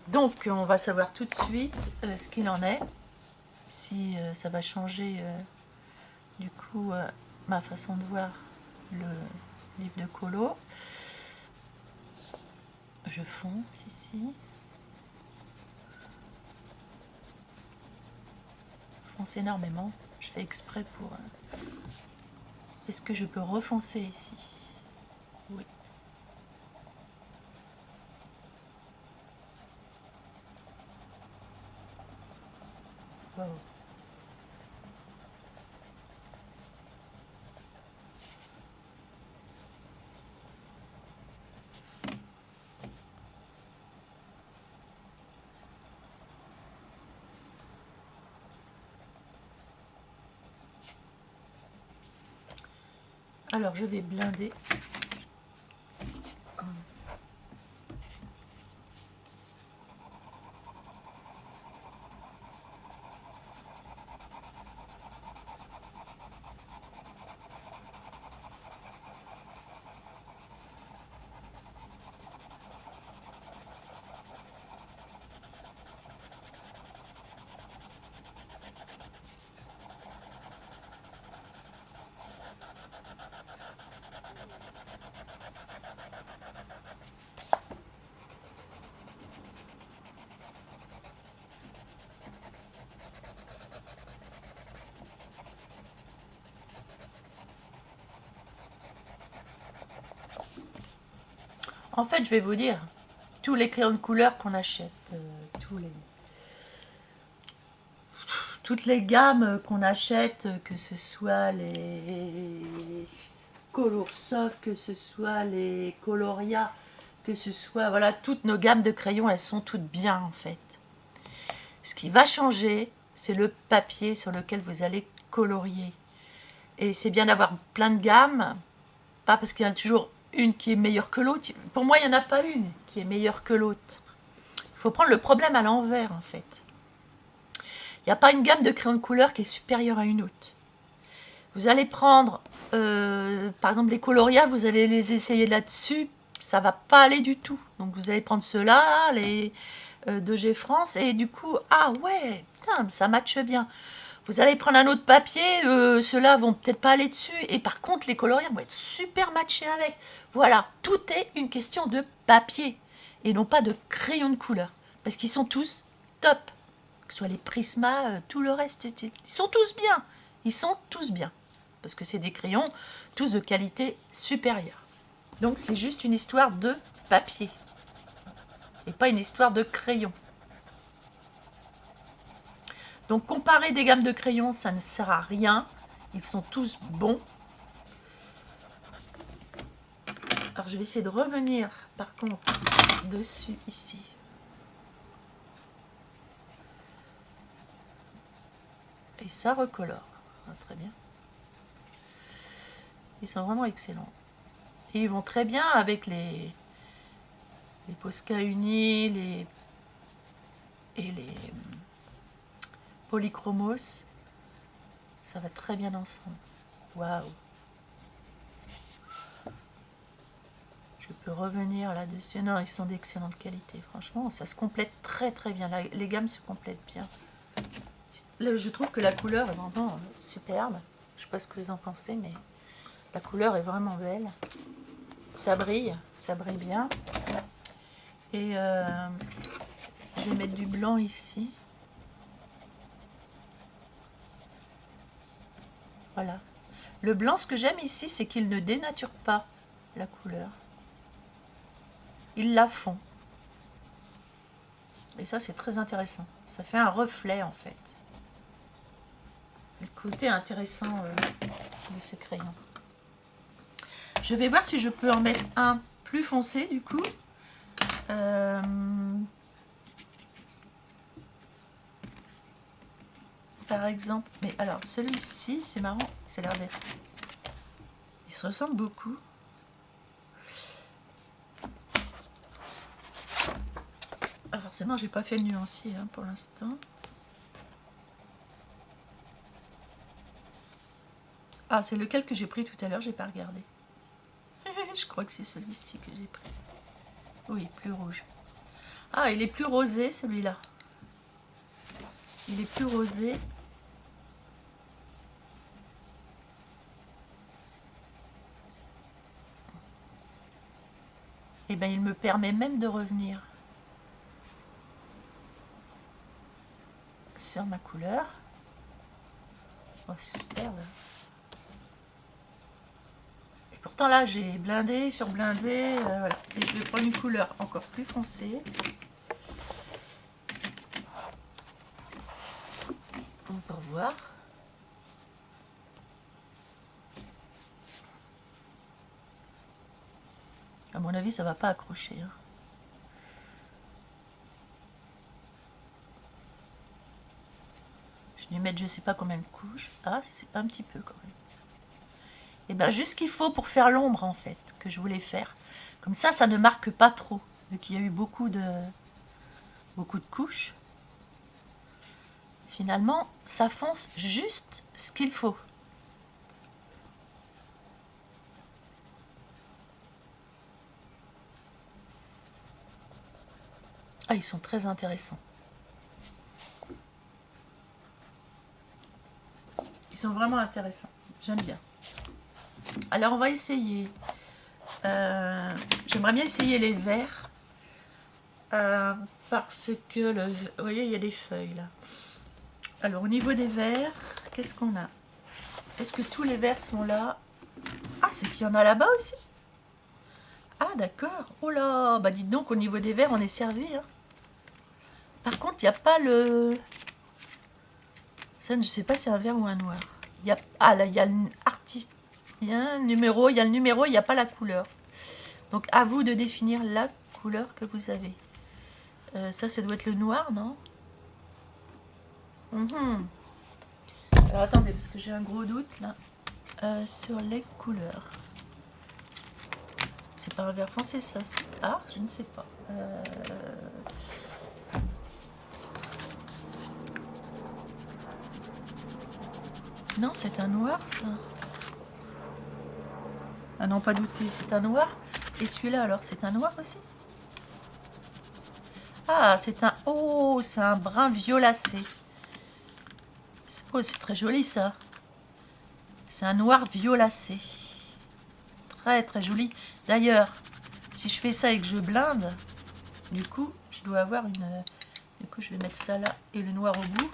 Donc, on va savoir tout de suite ce qu'il en est. Si ça va changer, du coup, ma façon de voir le livre de colo. Je fonce ici. Je fonce énormément. Je fais exprès pour... Est-ce que je peux refoncer ici? Oui. Wow. Alors, je vais blinder. En fait, je vais vous dire, tous les crayons de couleur qu'on achète, toutes les gammes qu'on achète, que ce soit les Colorsoft, que ce soit les Coloria, que ce soit, voilà, toutes nos gammes de crayons, elles sont toutes bien en fait. Ce qui va changer, c'est le papier sur lequel vous allez colorier. Et c'est bien d'avoir plein de gammes, pas parce qu'il y en a toujours une qui est meilleure que l'autre. Pour moi, il n'y en a pas une qui est meilleure que l'autre. Il faut prendre le problème à l'envers, en fait. Il n'y a pas une gamme de crayons de couleur qui est supérieure à une autre. Vous allez prendre, par exemple, les Coloria, vous allez les essayer là-dessus, ça ne va pas aller du tout. Donc, vous allez prendre ceux-là, les 2G France, et du coup, ah ouais, putain, ça matche bien. Vous allez prendre un autre papier, ceux-là vont peut-être pas aller dessus. Et par contre, les Coloria vont être super matchés avec. Voilà, tout est une question de papier. Et non pas de crayon de couleur. Parce qu'ils sont tous top. Que ce soit les Prisma, tout le reste, ils sont tous bien. Ils sont tous bien. Parce que c'est des crayons, tous de qualité supérieure. Donc c'est juste une histoire de papier. Et pas une histoire de crayon. Donc comparer des gammes de crayons, ça ne sert à rien. Ils sont tous bons. Alors je vais essayer de revenir par contre dessus ici. Et ça recolore. Ah, très bien. Ils sont vraiment excellents. Et ils vont très bien avec les Posca Uni, et les Polychromos. Ça va très bien ensemble. Waouh! Je peux revenir là-dessus. Non, ils sont d'excellente qualité. Franchement, ça se complète très très bien. Les gammes se complètent bien. Je trouve que la couleur est vraiment superbe. Je ne sais pas ce que vous en pensez, mais la couleur est vraiment belle. Ça brille bien. Et je vais mettre du blanc ici. Voilà. Le blanc, ce que j'aime ici, c'est qu'il ne dénature pas la couleur. Il la fond. Et ça, c'est très intéressant. Ça fait un reflet, en fait. Le côté intéressant de ces crayons. Je vais voir si je peux en mettre un plus foncé, du coup. Par exemple, mais alors celui-ci, c'est marrant, c'est l'air d'être... Il se ressemble beaucoup. Ah, forcément, j'ai pas fait le nuancier hein, pour l'instant. Ah, c'est lequel que j'ai pris tout à l'heure, j'ai pas regardé. Je crois que c'est celui-ci que j'ai pris. Oui, plus rouge. Ah, il est plus rosé celui-là. Il est plus rosé. Et bien, il me permet même de revenir sur ma couleur. Oh, c'est superbe. Et pourtant là, j'ai blindé sur blindé. Voilà. Et je vais prendre une couleur encore plus foncée. Pour voir. À mon avis, ça va pas accrocher. Hein. Je vais mettre je sais pas combien de couches. Ah, c'est un petit peu quand même. Et bien juste ce qu'il faut pour faire l'ombre en fait, que je voulais faire. Comme ça ne marque pas trop, vu qu'il y a eu beaucoup de couches. Finalement, ça fonce juste ce qu'il faut. Ah, ils sont très intéressants. Ils sont vraiment intéressants. J'aime bien. Alors, on va essayer. J'aimerais bien essayer les verts. Parce que, vous voyez, il y a des feuilles là. Alors, au niveau des verts, qu'est-ce qu'on a? Est-ce que tous les verts sont là? Ah, c'est qu'il y en a là-bas aussi? Ah, d'accord. Oh là, bah dites donc, au niveau des verts, on est servi. Hein. Par contre, il n'y a pas le... Ça, je ne sais pas si c'est un vert ou un noir. Il y a... Ah, là, il y a l'artiste. Il y a un numéro, il y a le numéro, il n'y a pas la couleur. Donc, à vous de définir la couleur que vous avez. Ça doit être le noir, non? Alors, attendez, parce que j'ai un gros doute, là. Sur les couleurs. C'est pas un vert foncé, ça. Ah, je ne sais pas. Non, c'est un noir, ça. Ah non, pas douter, c'est un noir. Et celui-là, alors, c'est un noir aussi? Ah, c'est un... Oh, c'est un brun violacé. Oh, c'est très joli, ça. C'est un noir violacé. Très, très joli. D'ailleurs, si je fais ça et que je blinde, du coup, je dois avoir une... Du coup, je vais mettre ça là et le noir au bout.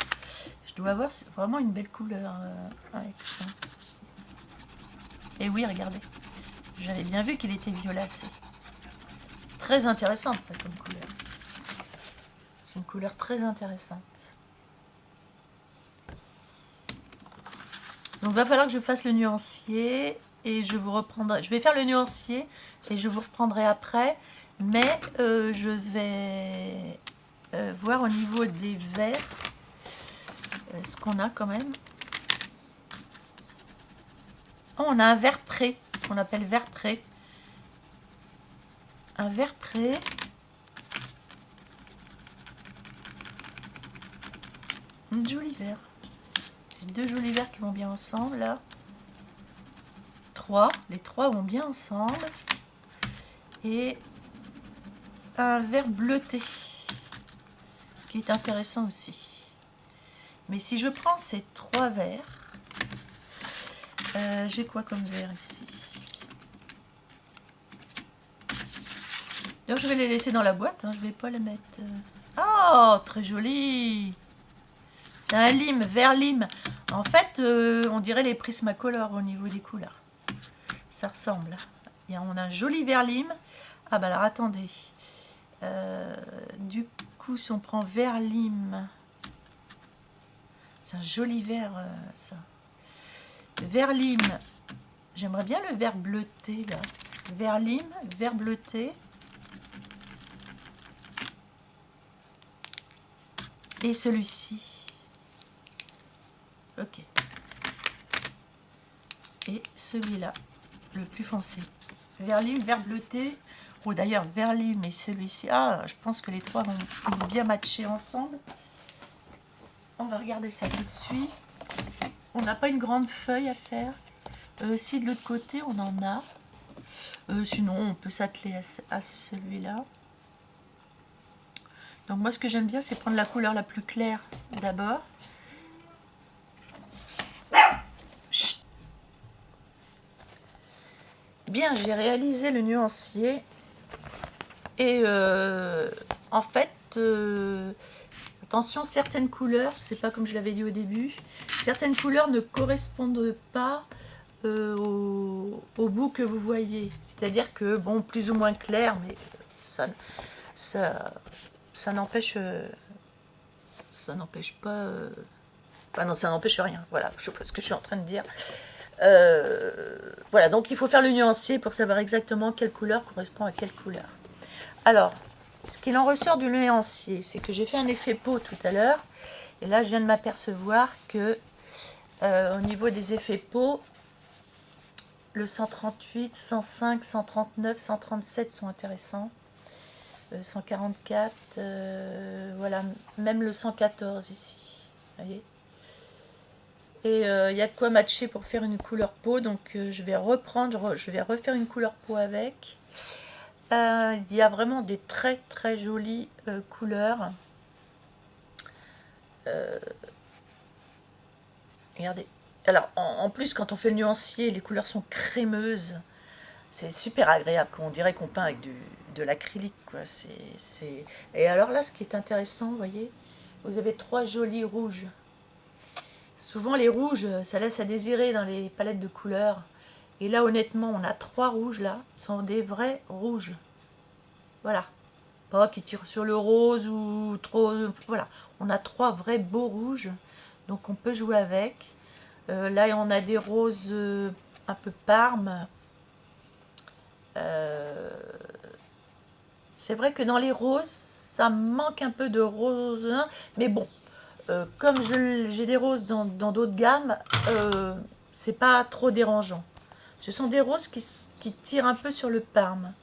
Je dois avoir vraiment une belle couleur avec ça. Et oui, regardez. J'avais bien vu qu'il était violacé. Très intéressante, ça, comme couleur. C'est une couleur très intéressante. Donc, il va falloir que je fasse le nuancier. Et je vous reprendrai. Je vais faire le nuancier et je vous reprendrai après. Mais je vais voir au niveau des verts ce qu'on a quand même. Oh, on a un vert pré, qu'on appelle vert pré. Un vert pré. Un joli vert. J'ai deux jolis verts qui vont bien ensemble là. Trois. Les trois vont bien ensemble. Et un vert bleuté qui est intéressant aussi. Mais si je prends ces trois verts, j'ai quoi comme vert ici? Donc je vais les laisser dans la boîte, hein, je vais pas les mettre... Oh, très joli! C'est un lime, vert lime. En fait, on dirait les Prismacolor au niveau des couleurs. Ça ressemble. Et on a un joli vert lime. Ah bah alors attendez. Du coup, si on prend vert lime... C'est un joli vert, ça. Vert lime. J'aimerais bien le vert bleuté, là. Vert lime, vert bleuté. Et celui-ci. Ok. Et celui-là, le plus foncé. Vert lime, vert bleuté. Oh, d'ailleurs, vert lime et celui-ci. Ah, je pense que les trois vont bien matcher ensemble. On va regarder ça tout de suite. On n'a pas une grande feuille à faire. Si de l'autre côté on en a, sinon on peut s'atteler à celui-là. Donc moi ce que j'aime bien c'est prendre la couleur la plus claire d'abord. Bien, j'ai réalisé le nuancier et en fait, attention, certaines couleurs, c'est pas comme je l'avais dit au début, certaines couleurs ne correspondent pas au bout que vous voyez. C'est-à-dire que, bon, plus ou moins clair, mais ça, ça n'empêche pas... Enfin non, ça n'empêche rien, voilà, je sais pas ce que je suis en train de dire. Voilà, donc il faut faire le nuancier pour savoir exactement quelle couleur correspond à quelle couleur. Alors, ce qu'il en ressort du nuancier, c'est que j'ai fait un effet peau tout à l'heure, et là je viens de m'apercevoir que au niveau des effets peau, le 138, 105, 139, 137 sont intéressants. 144, voilà, même le 114 ici, voyez. Et il y a de quoi matcher pour faire une couleur peau, donc je vais refaire une couleur peau avec. Il y a vraiment des très très jolies couleurs. Regardez. Alors en plus quand on fait le nuancier, les couleurs sont crémeuses. C'est super agréable, on dirait qu'on peint avec de l'acrylique, quoi. Et alors là, ce qui est intéressant, vous voyez, vous avez 3 jolis rouges. Souvent les rouges, ça laisse à désirer dans les palettes de couleurs. Et là, honnêtement, on a 3 rouges là, sont des vrais rouges. Voilà. Pas qui tirent sur le rose ou trop... Voilà. On a 3 vrais beaux rouges. Donc on peut jouer avec. Là, on a des roses un peu parme. C'est vrai que dans les roses, ça manque un peu de rose. Hein, mais bon, comme j'ai des roses dans d'autres gammes, c'est pas trop dérangeant. Ce sont des roses qui tirent un peu sur le parme.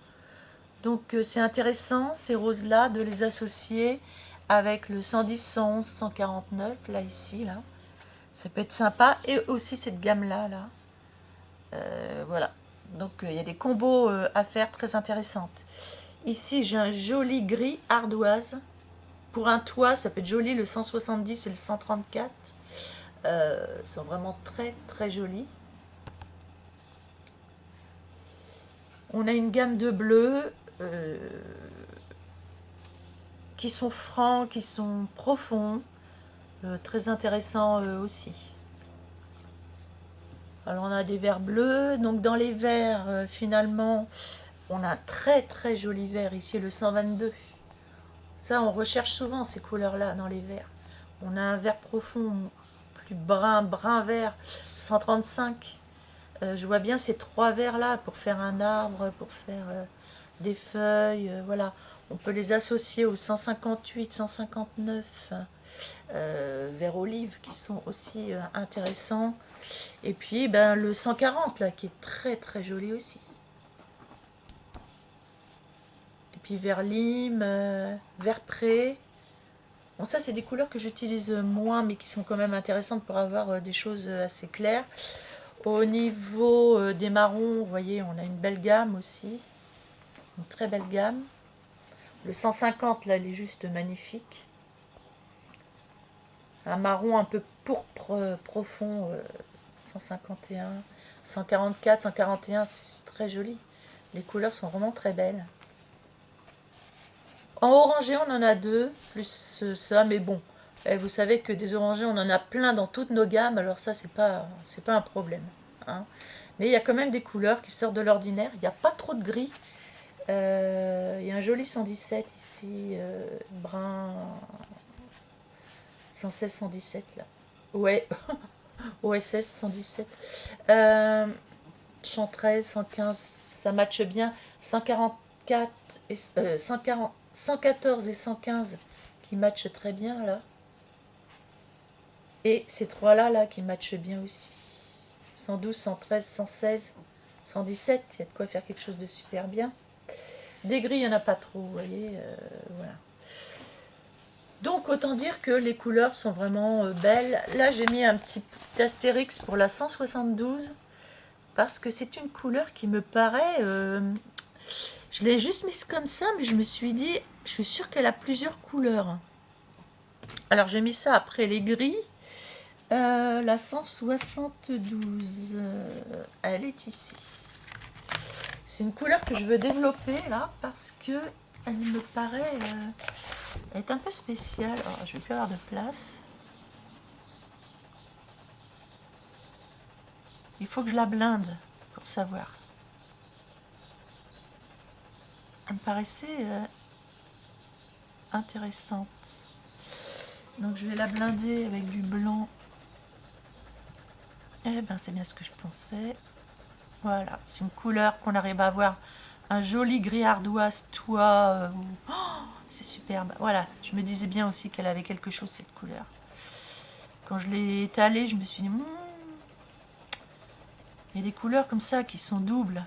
Donc c'est intéressant, ces roses-là, de les associer avec le 110, 111, 149, là, ici, là. Ça peut être sympa. Et aussi cette gamme-là, là. Voilà. Donc il y a des combos à faire très intéressantes. Ici, j'ai un joli gris ardoise. Pour un toit, ça peut être joli, le 170 et le 134. Sont vraiment très très jolis. On a une gamme de bleus qui sont francs, qui sont profonds, très intéressants aussi. Alors on a des verts bleus, donc dans les verts, finalement, on a un très très joli vert ici, le 122. Ça, on recherche souvent ces couleurs-là dans les verts. On a un vert profond, plus brun, brun-vert, 135. Je vois bien ces 3 verts-là pour faire un arbre, pour faire des feuilles, voilà. On peut les associer au 158, 159 vert olive qui sont aussi intéressants. Et puis ben, le 140 là qui est très très joli aussi. Et puis vert lime, vert pré. Bon, ça c'est des couleurs que j'utilise moins mais qui sont quand même intéressantes pour avoir des choses assez claires. Au niveau des marrons, vous voyez, on a une belle gamme aussi. Une très belle gamme. Le 150 là, il est juste magnifique. Un marron un peu pourpre profond. 151, 144, 141, c'est très joli. Les couleurs sont vraiment très belles. En orangé, on en a 2, plus ça, mais bon, vous savez que des orangés, on en a plein dans toutes nos gammes, alors ça, c'est pas un problème. Hein. Mais il y a quand même des couleurs qui sortent de l'ordinaire, il n'y a pas trop de gris. Il y a un joli 117 ici, brun, 116, 117 là. Ouais, OSS 117. 113, 115, ça matche bien. 144 et 140, 114 et 115 qui matchent très bien là. Et ces 3 là qui matchent bien aussi. 112, 113, 116, 117, il y a de quoi faire quelque chose de super bien. Des gris, il n'y en a pas trop, vous voyez. Voilà. Donc autant dire que les couleurs sont vraiment belles. Là j'ai mis un petit astérix pour la 172 parce que c'est une couleur qui me paraît... je l'ai juste mise comme ça, mais je me suis dit, je suis sûre qu'elle a plusieurs couleurs. Alors j'ai mis ça après les gris. La 172, elle est ici. C'est une couleur que je veux développer là, parce que elle me paraît... elle est un peu spéciale. Oh, je vais plus avoir de place. Il faut que je la blinde pour savoir. Elle me paraissait intéressante. Donc je vais la blinder avec du blanc. Eh ben c'est bien ce que je pensais. Voilà, c'est une couleur qu'on arrive à avoir un joli gris ardoise toit. Oh, c'est superbe. Voilà, je me disais bien aussi qu'elle avait quelque chose cette couleur. Quand je l'ai étalée, je me suis dit, il y a des couleurs comme ça qui sont doubles.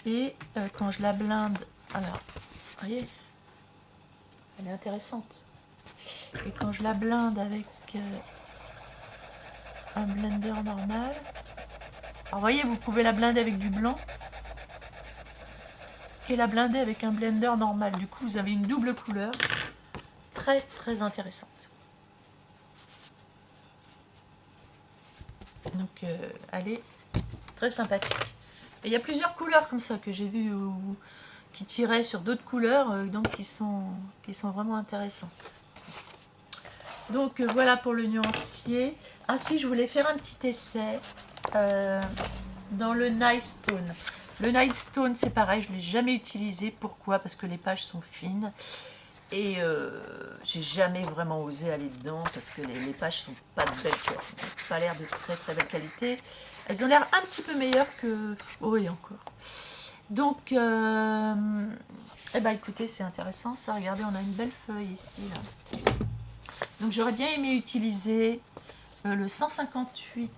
Et quand je la blinde, alors, vous voyez, elle est intéressante. Et quand je la blinde avec un blender normal, alors vous voyez, vous pouvez la blinder avec du blanc et la blinder avec un blender normal. Du coup, vous avez une double couleur très très intéressante. Donc, elle est très sympathique. Et il y a plusieurs couleurs comme ça que j'ai vues qui tiraient sur d'autres couleurs, donc qui sont vraiment intéressantes. Donc voilà pour le nuancier. Ah si, je voulais faire un petit essai dans le Night Stone. Le Night Stone, c'est pareil, je ne l'ai jamais utilisé. Pourquoi? Parce que les pages sont fines. Et j'ai jamais vraiment osé aller dedans parce que les pages sont pas de belle qualité, pas l'air de très très belle qualité. Elles ont l'air un petit peu meilleures que... Oui, encore. Donc, eh ben, écoutez, c'est intéressant ça. Regardez, on a une belle feuille ici. Là. Donc, j'aurais bien aimé utiliser le 158...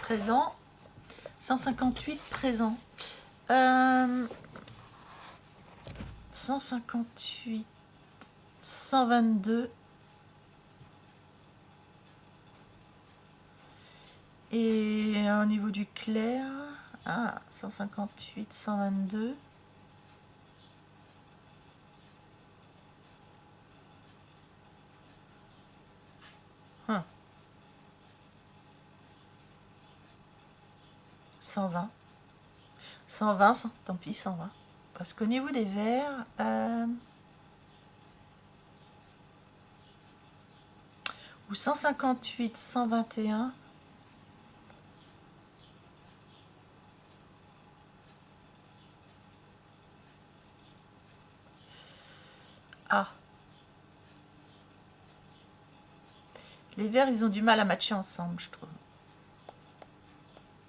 présent. 158 présent. 158, 122 et au niveau du clair, 158, 122. Hein. 120. 120, tant pis, 120. Parce qu'au niveau des verts, ou 158, 121. Ah. Les verts, ils ont du mal à matcher ensemble, je trouve.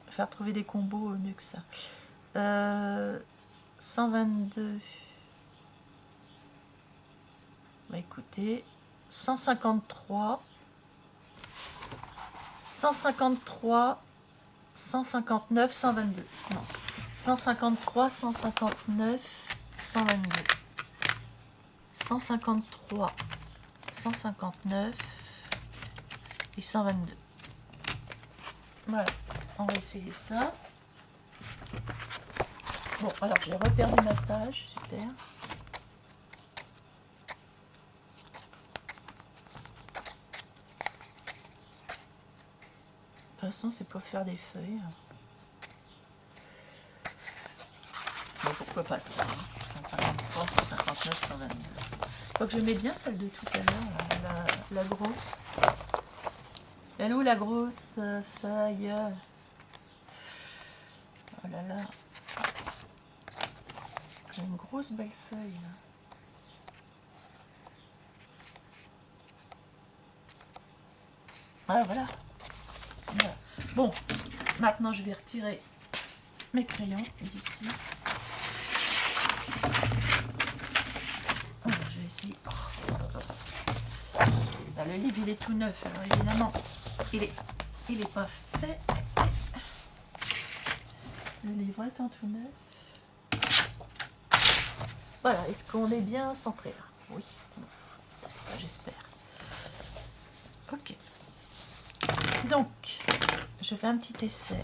Faire trouver des combos mieux que ça. 122. Bah écoutez, 153, 153, 159, 122. Non, 153, 159, 122. 153, 159 et 122. Voilà, on va essayer ça. Bon, alors j'ai reperdu ma page, super. De toute façon, c'est pour faire des feuilles. Bon, pourquoi pas ça, 153, 159, 122. Je crois que j'aimais bien celle de tout à l'heure, la grosse. Elle est où la grosse feuille? Oh là là. J'ai une grosse belle feuille là. Ah voilà. Voilà. Bon, maintenant je vais retirer mes crayons d'ici. Alors, je vais essayer. Là, le livre il est tout neuf, alors évidemment il est pas fait. Le livre étant tout neuf. Voilà, est-ce qu'on est bien centré là? Oui, j'espère. Ok. Donc, je fais un petit essai.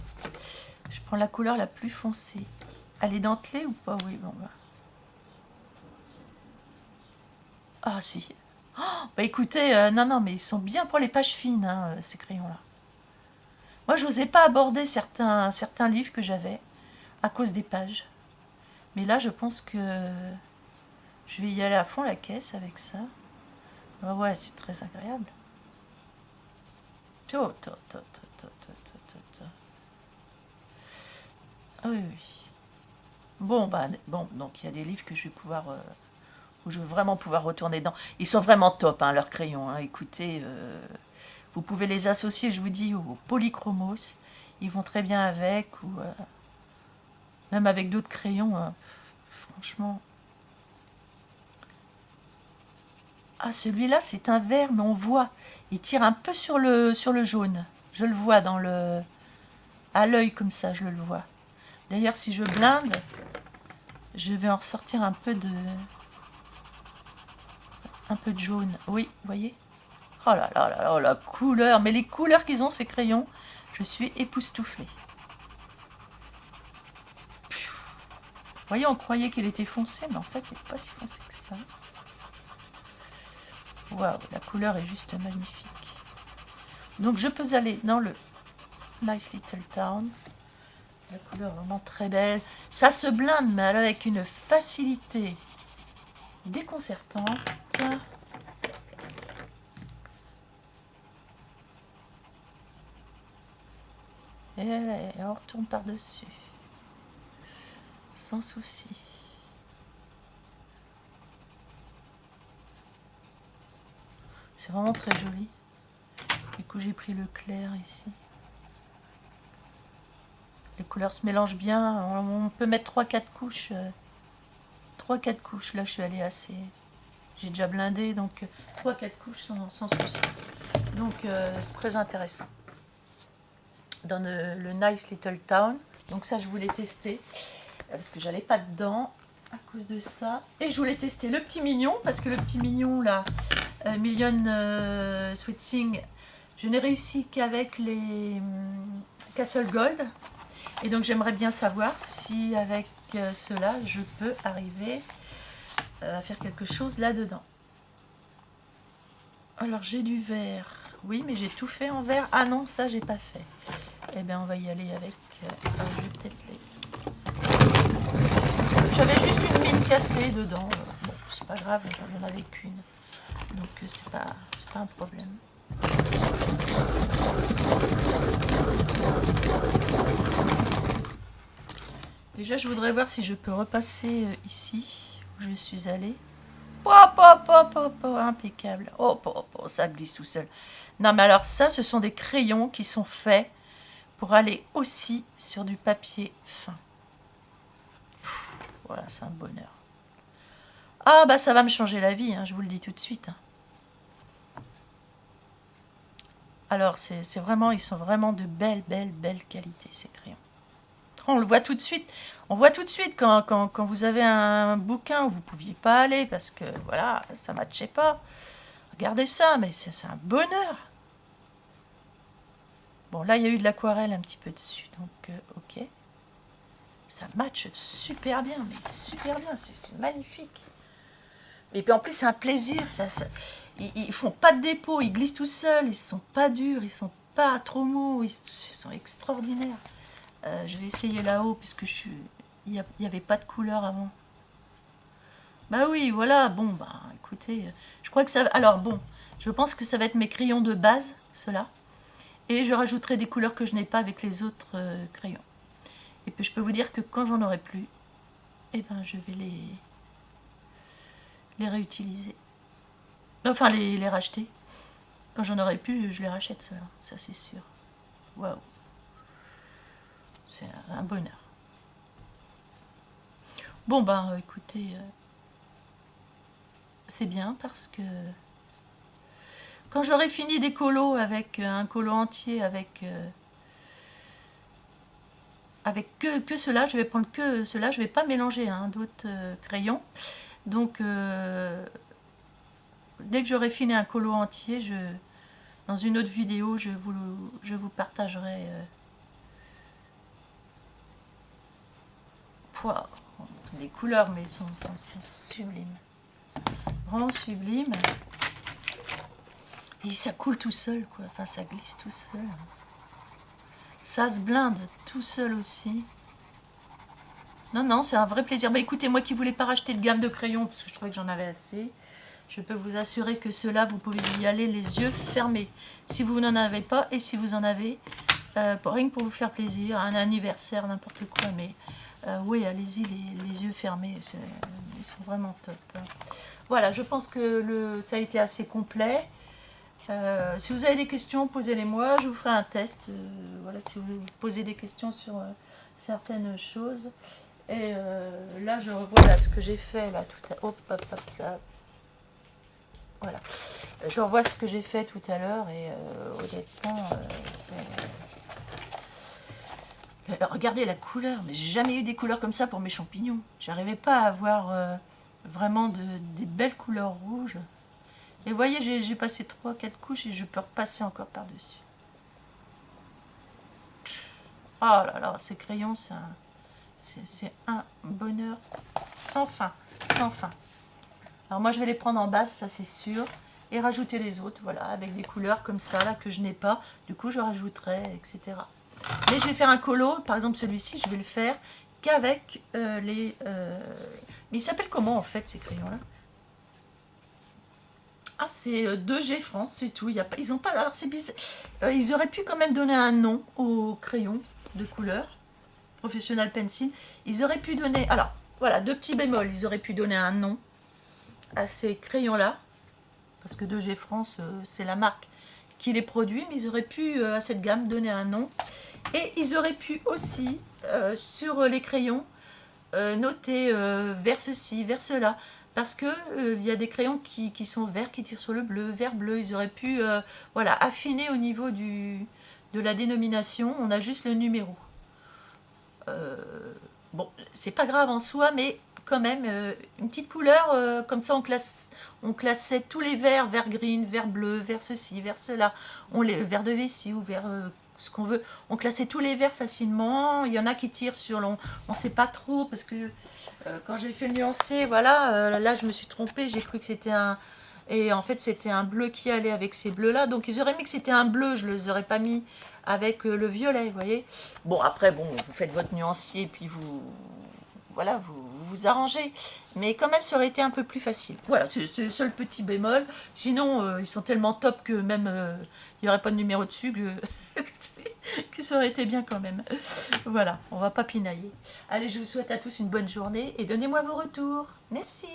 Je prends la couleur la plus foncée. Elle est dentelée ou pas? Oui, bon. Bah. Ah, si. Oh, bah écoutez, non, non, mais ils sont bien pour les pages fines, hein, ces crayons-là. Moi, je n'osais pas aborder certains livres que j'avais à cause des pages. Mais là, je pense que je vais y aller à fond la caisse avec ça. Ah ouais, c'est très agréable. Ah oui, oui. Bon, bah, bon, donc il y a des livres que je vais pouvoir, où je vais vraiment pouvoir retourner dedans. Ils sont vraiment top, hein, leurs crayons. Hein. Écoutez, vous pouvez les associer, je vous dis, aux polychromos. Ils vont très bien avec, ou même avec d'autres crayons. Franchement. Ah, celui-là, c'est un vert, mais on voit. Il tire un peu sur le jaune. Je le vois dans le... À l'œil, comme ça, je le vois. D'ailleurs, si je blinde, je vais en ressortir un peu de jaune. Oui, vous voyez? Oh là là là là, la couleur. Mais les couleurs qu'ils ont, ces crayons, je suis époustouflée. Vous voyez, on croyait qu'il était foncé, mais en fait, il n'est pas si foncé que ça. Waouh, la couleur est juste magnifique. Donc, je peux aller dans le Nice Little Town. La couleur est vraiment très belle. Ça se blinde, mais avec une facilité déconcertante. Et on retourne par-dessus. Sans souci. C'est vraiment très joli. Du coup, j'ai pris le clair ici. Les couleurs se mélangent bien. On peut mettre 3-4 couches. 3-4 couches. Là, je suis allée assez... J'ai déjà blindé, donc 3-4 couches sans souci. Donc, très intéressant. Dans le Nice Little Town. Donc ça, je voulais tester. Parce que j'allais pas dedans à cause de ça. Et je voulais tester le petit mignon. Parce que le petit mignon, là, Million Sweet Thing, je n'ai réussi qu'avec les Castle Gold. Et donc, j'aimerais bien savoir si avec cela, je peux arriver à faire quelque chose là-dedans. Alors, j'ai du vert. Oui, mais j'ai tout fait en vert. Ah non, ça, j'ai pas fait. Eh bien, on va y aller avec... je vais peut-être les... J'avais juste une mine cassée dedans. Bon, c'est pas grave, j'en avais qu'une. Donc, c'est pas un problème. Déjà, je voudrais voir si je peux repasser ici, où je suis allée. Impeccable. Ça glisse tout seul. Non, mais alors ça, ce sont des crayons qui sont faits pour aller aussi sur du papier fin. Voilà, c'est un bonheur. Ah, bah ça va me changer la vie, hein, je vous le dis tout de suite. Alors, c'est vraiment, ils sont vraiment de belles qualités, ces crayons. On le voit tout de suite. On voit tout de suite quand vous avez un bouquin où vous ne pouviez pas aller parce que, voilà, ça ne matchait pas. Regardez ça, mais c'est un bonheur. Bon, là, il y a eu de l'aquarelle un petit peu dessus, donc ok. Ça matche super bien, mais super bien, c'est magnifique. Et puis en plus, c'est un plaisir. Ils font pas de dépôt, ils glissent tout seuls, ils sont pas durs, ils sont pas trop mous, ils sont extraordinaires. Je vais essayer là-haut, puisque il n'y avait pas de couleur avant. Bah oui, voilà, bon, bah écoutez, je crois que ça... Alors bon, je pense que ça va être mes crayons de base, ceux-là. Et je rajouterai des couleurs que je n'ai pas avec les autres crayons. Et puis je peux vous dire que quand j'en aurai plus, eh ben je vais les réutiliser. Enfin, les racheter. Quand j'en aurai plus, je les rachète, ceux-là, ça c'est sûr. Waouh. C'est un bonheur. Bon, ben, écoutez, c'est bien parce que quand j'aurai fini des colos avec un colo entier, avec que cela, je vais prendre que cela, je vais pas mélanger hein, d'autres crayons. Donc, dès que j'aurai fini un colo entier, dans une autre vidéo, je vous partagerai. Les couleurs, mais sont sublimes. Vraiment sublimes. Et ça coule tout seul, quoi. Enfin, ça glisse tout seul. Ça se blinde tout seul aussi. Non, non, c'est un vrai plaisir. Bah écoutez, moi qui voulais pas racheter de gamme de crayons, parce que je trouvais que j'en avais assez, je peux vous assurer que ceux-là, vous pouvez y aller les yeux fermés. Si vous n'en avez pas, et si vous en avez, rien que pour vous faire plaisir, un anniversaire, n'importe quoi, mais oui, allez-y, les yeux fermés, ils sont vraiment top. Voilà, je pense que ça a été assez complet. Si vous avez des questions, posez-les-moi, je vous ferai un test. Voilà, si vous posez des questions sur certaines choses. Et là, je revois là, ce que j'ai fait là tout à l'heure. Hop, hop, hop, ça. Voilà. Je revois ce que j'ai fait tout à l'heure et honnêtement, regardez la couleur. Mais j'ai jamais eu des couleurs comme ça pour mes champignons. J'arrivais pas à avoir vraiment des belles couleurs rouges. Et vous voyez, j'ai passé 3-4 couches et je peux repasser encore par-dessus. Oh là là, ces crayons, c'est un bonheur sans fin, sans fin. Alors moi, je vais les prendre en basse, ça c'est sûr, et rajouter les autres, voilà, avec des couleurs comme ça, là, que je n'ai pas. Du coup, je rajouterai, etc. Mais je vais faire un colo, par exemple celui-ci, je vais le faire qu'avec les... Mais ils s'appellent comment, en fait, ces crayons-là? Ah, c'est 2G France, c'est tout. Ils ont pas... Alors, c'est bizarre. Ils auraient pu quand même donner un nom aux crayons de couleur. Professional Pencil. Ils auraient pu donner... Alors, voilà, deux petits bémols. Ils auraient pu donner un nom à ces crayons-là. Parce que 2G France, c'est la marque qui les produit. Mais ils auraient pu, à cette gamme, donner un nom. Et ils auraient pu aussi, sur les crayons, noter vers ceci, vers cela. Parce que il y a des crayons qui sont verts, qui tirent sur le bleu, vert bleu. Ils auraient pu voilà, affiner au niveau de la dénomination. On a juste le numéro. Bon, c'est pas grave en soi, mais quand même, une petite couleur, comme ça on classait tous les verts, vert green, vert bleu, vert ceci, vert cela, vert de vessie ou vert ce qu'on veut. On classait tous les verts facilement. Il y en a qui tirent sur on sait pas trop, parce que quand j'ai fait le nuancé, voilà, là je me suis trompée, j'ai cru que c'était un... Et en fait c'était un bleu qui allait avec ces bleus là, donc ils auraient mis que c'était un bleu, je ne les aurais pas mis avec le violet, vous voyez. Bon, après, bon, vous faites votre nuancier, puis voilà, vous arrangez. Mais quand même, ça aurait été un peu plus facile. Voilà, c'est le seul petit bémol. Sinon, ils sont tellement top que même, il n'y aurait pas de numéro dessus que ça aurait été bien quand même. Voilà, on va pas pinailler. Allez, je vous souhaite à tous une bonne journée et donnez-moi vos retours. Merci.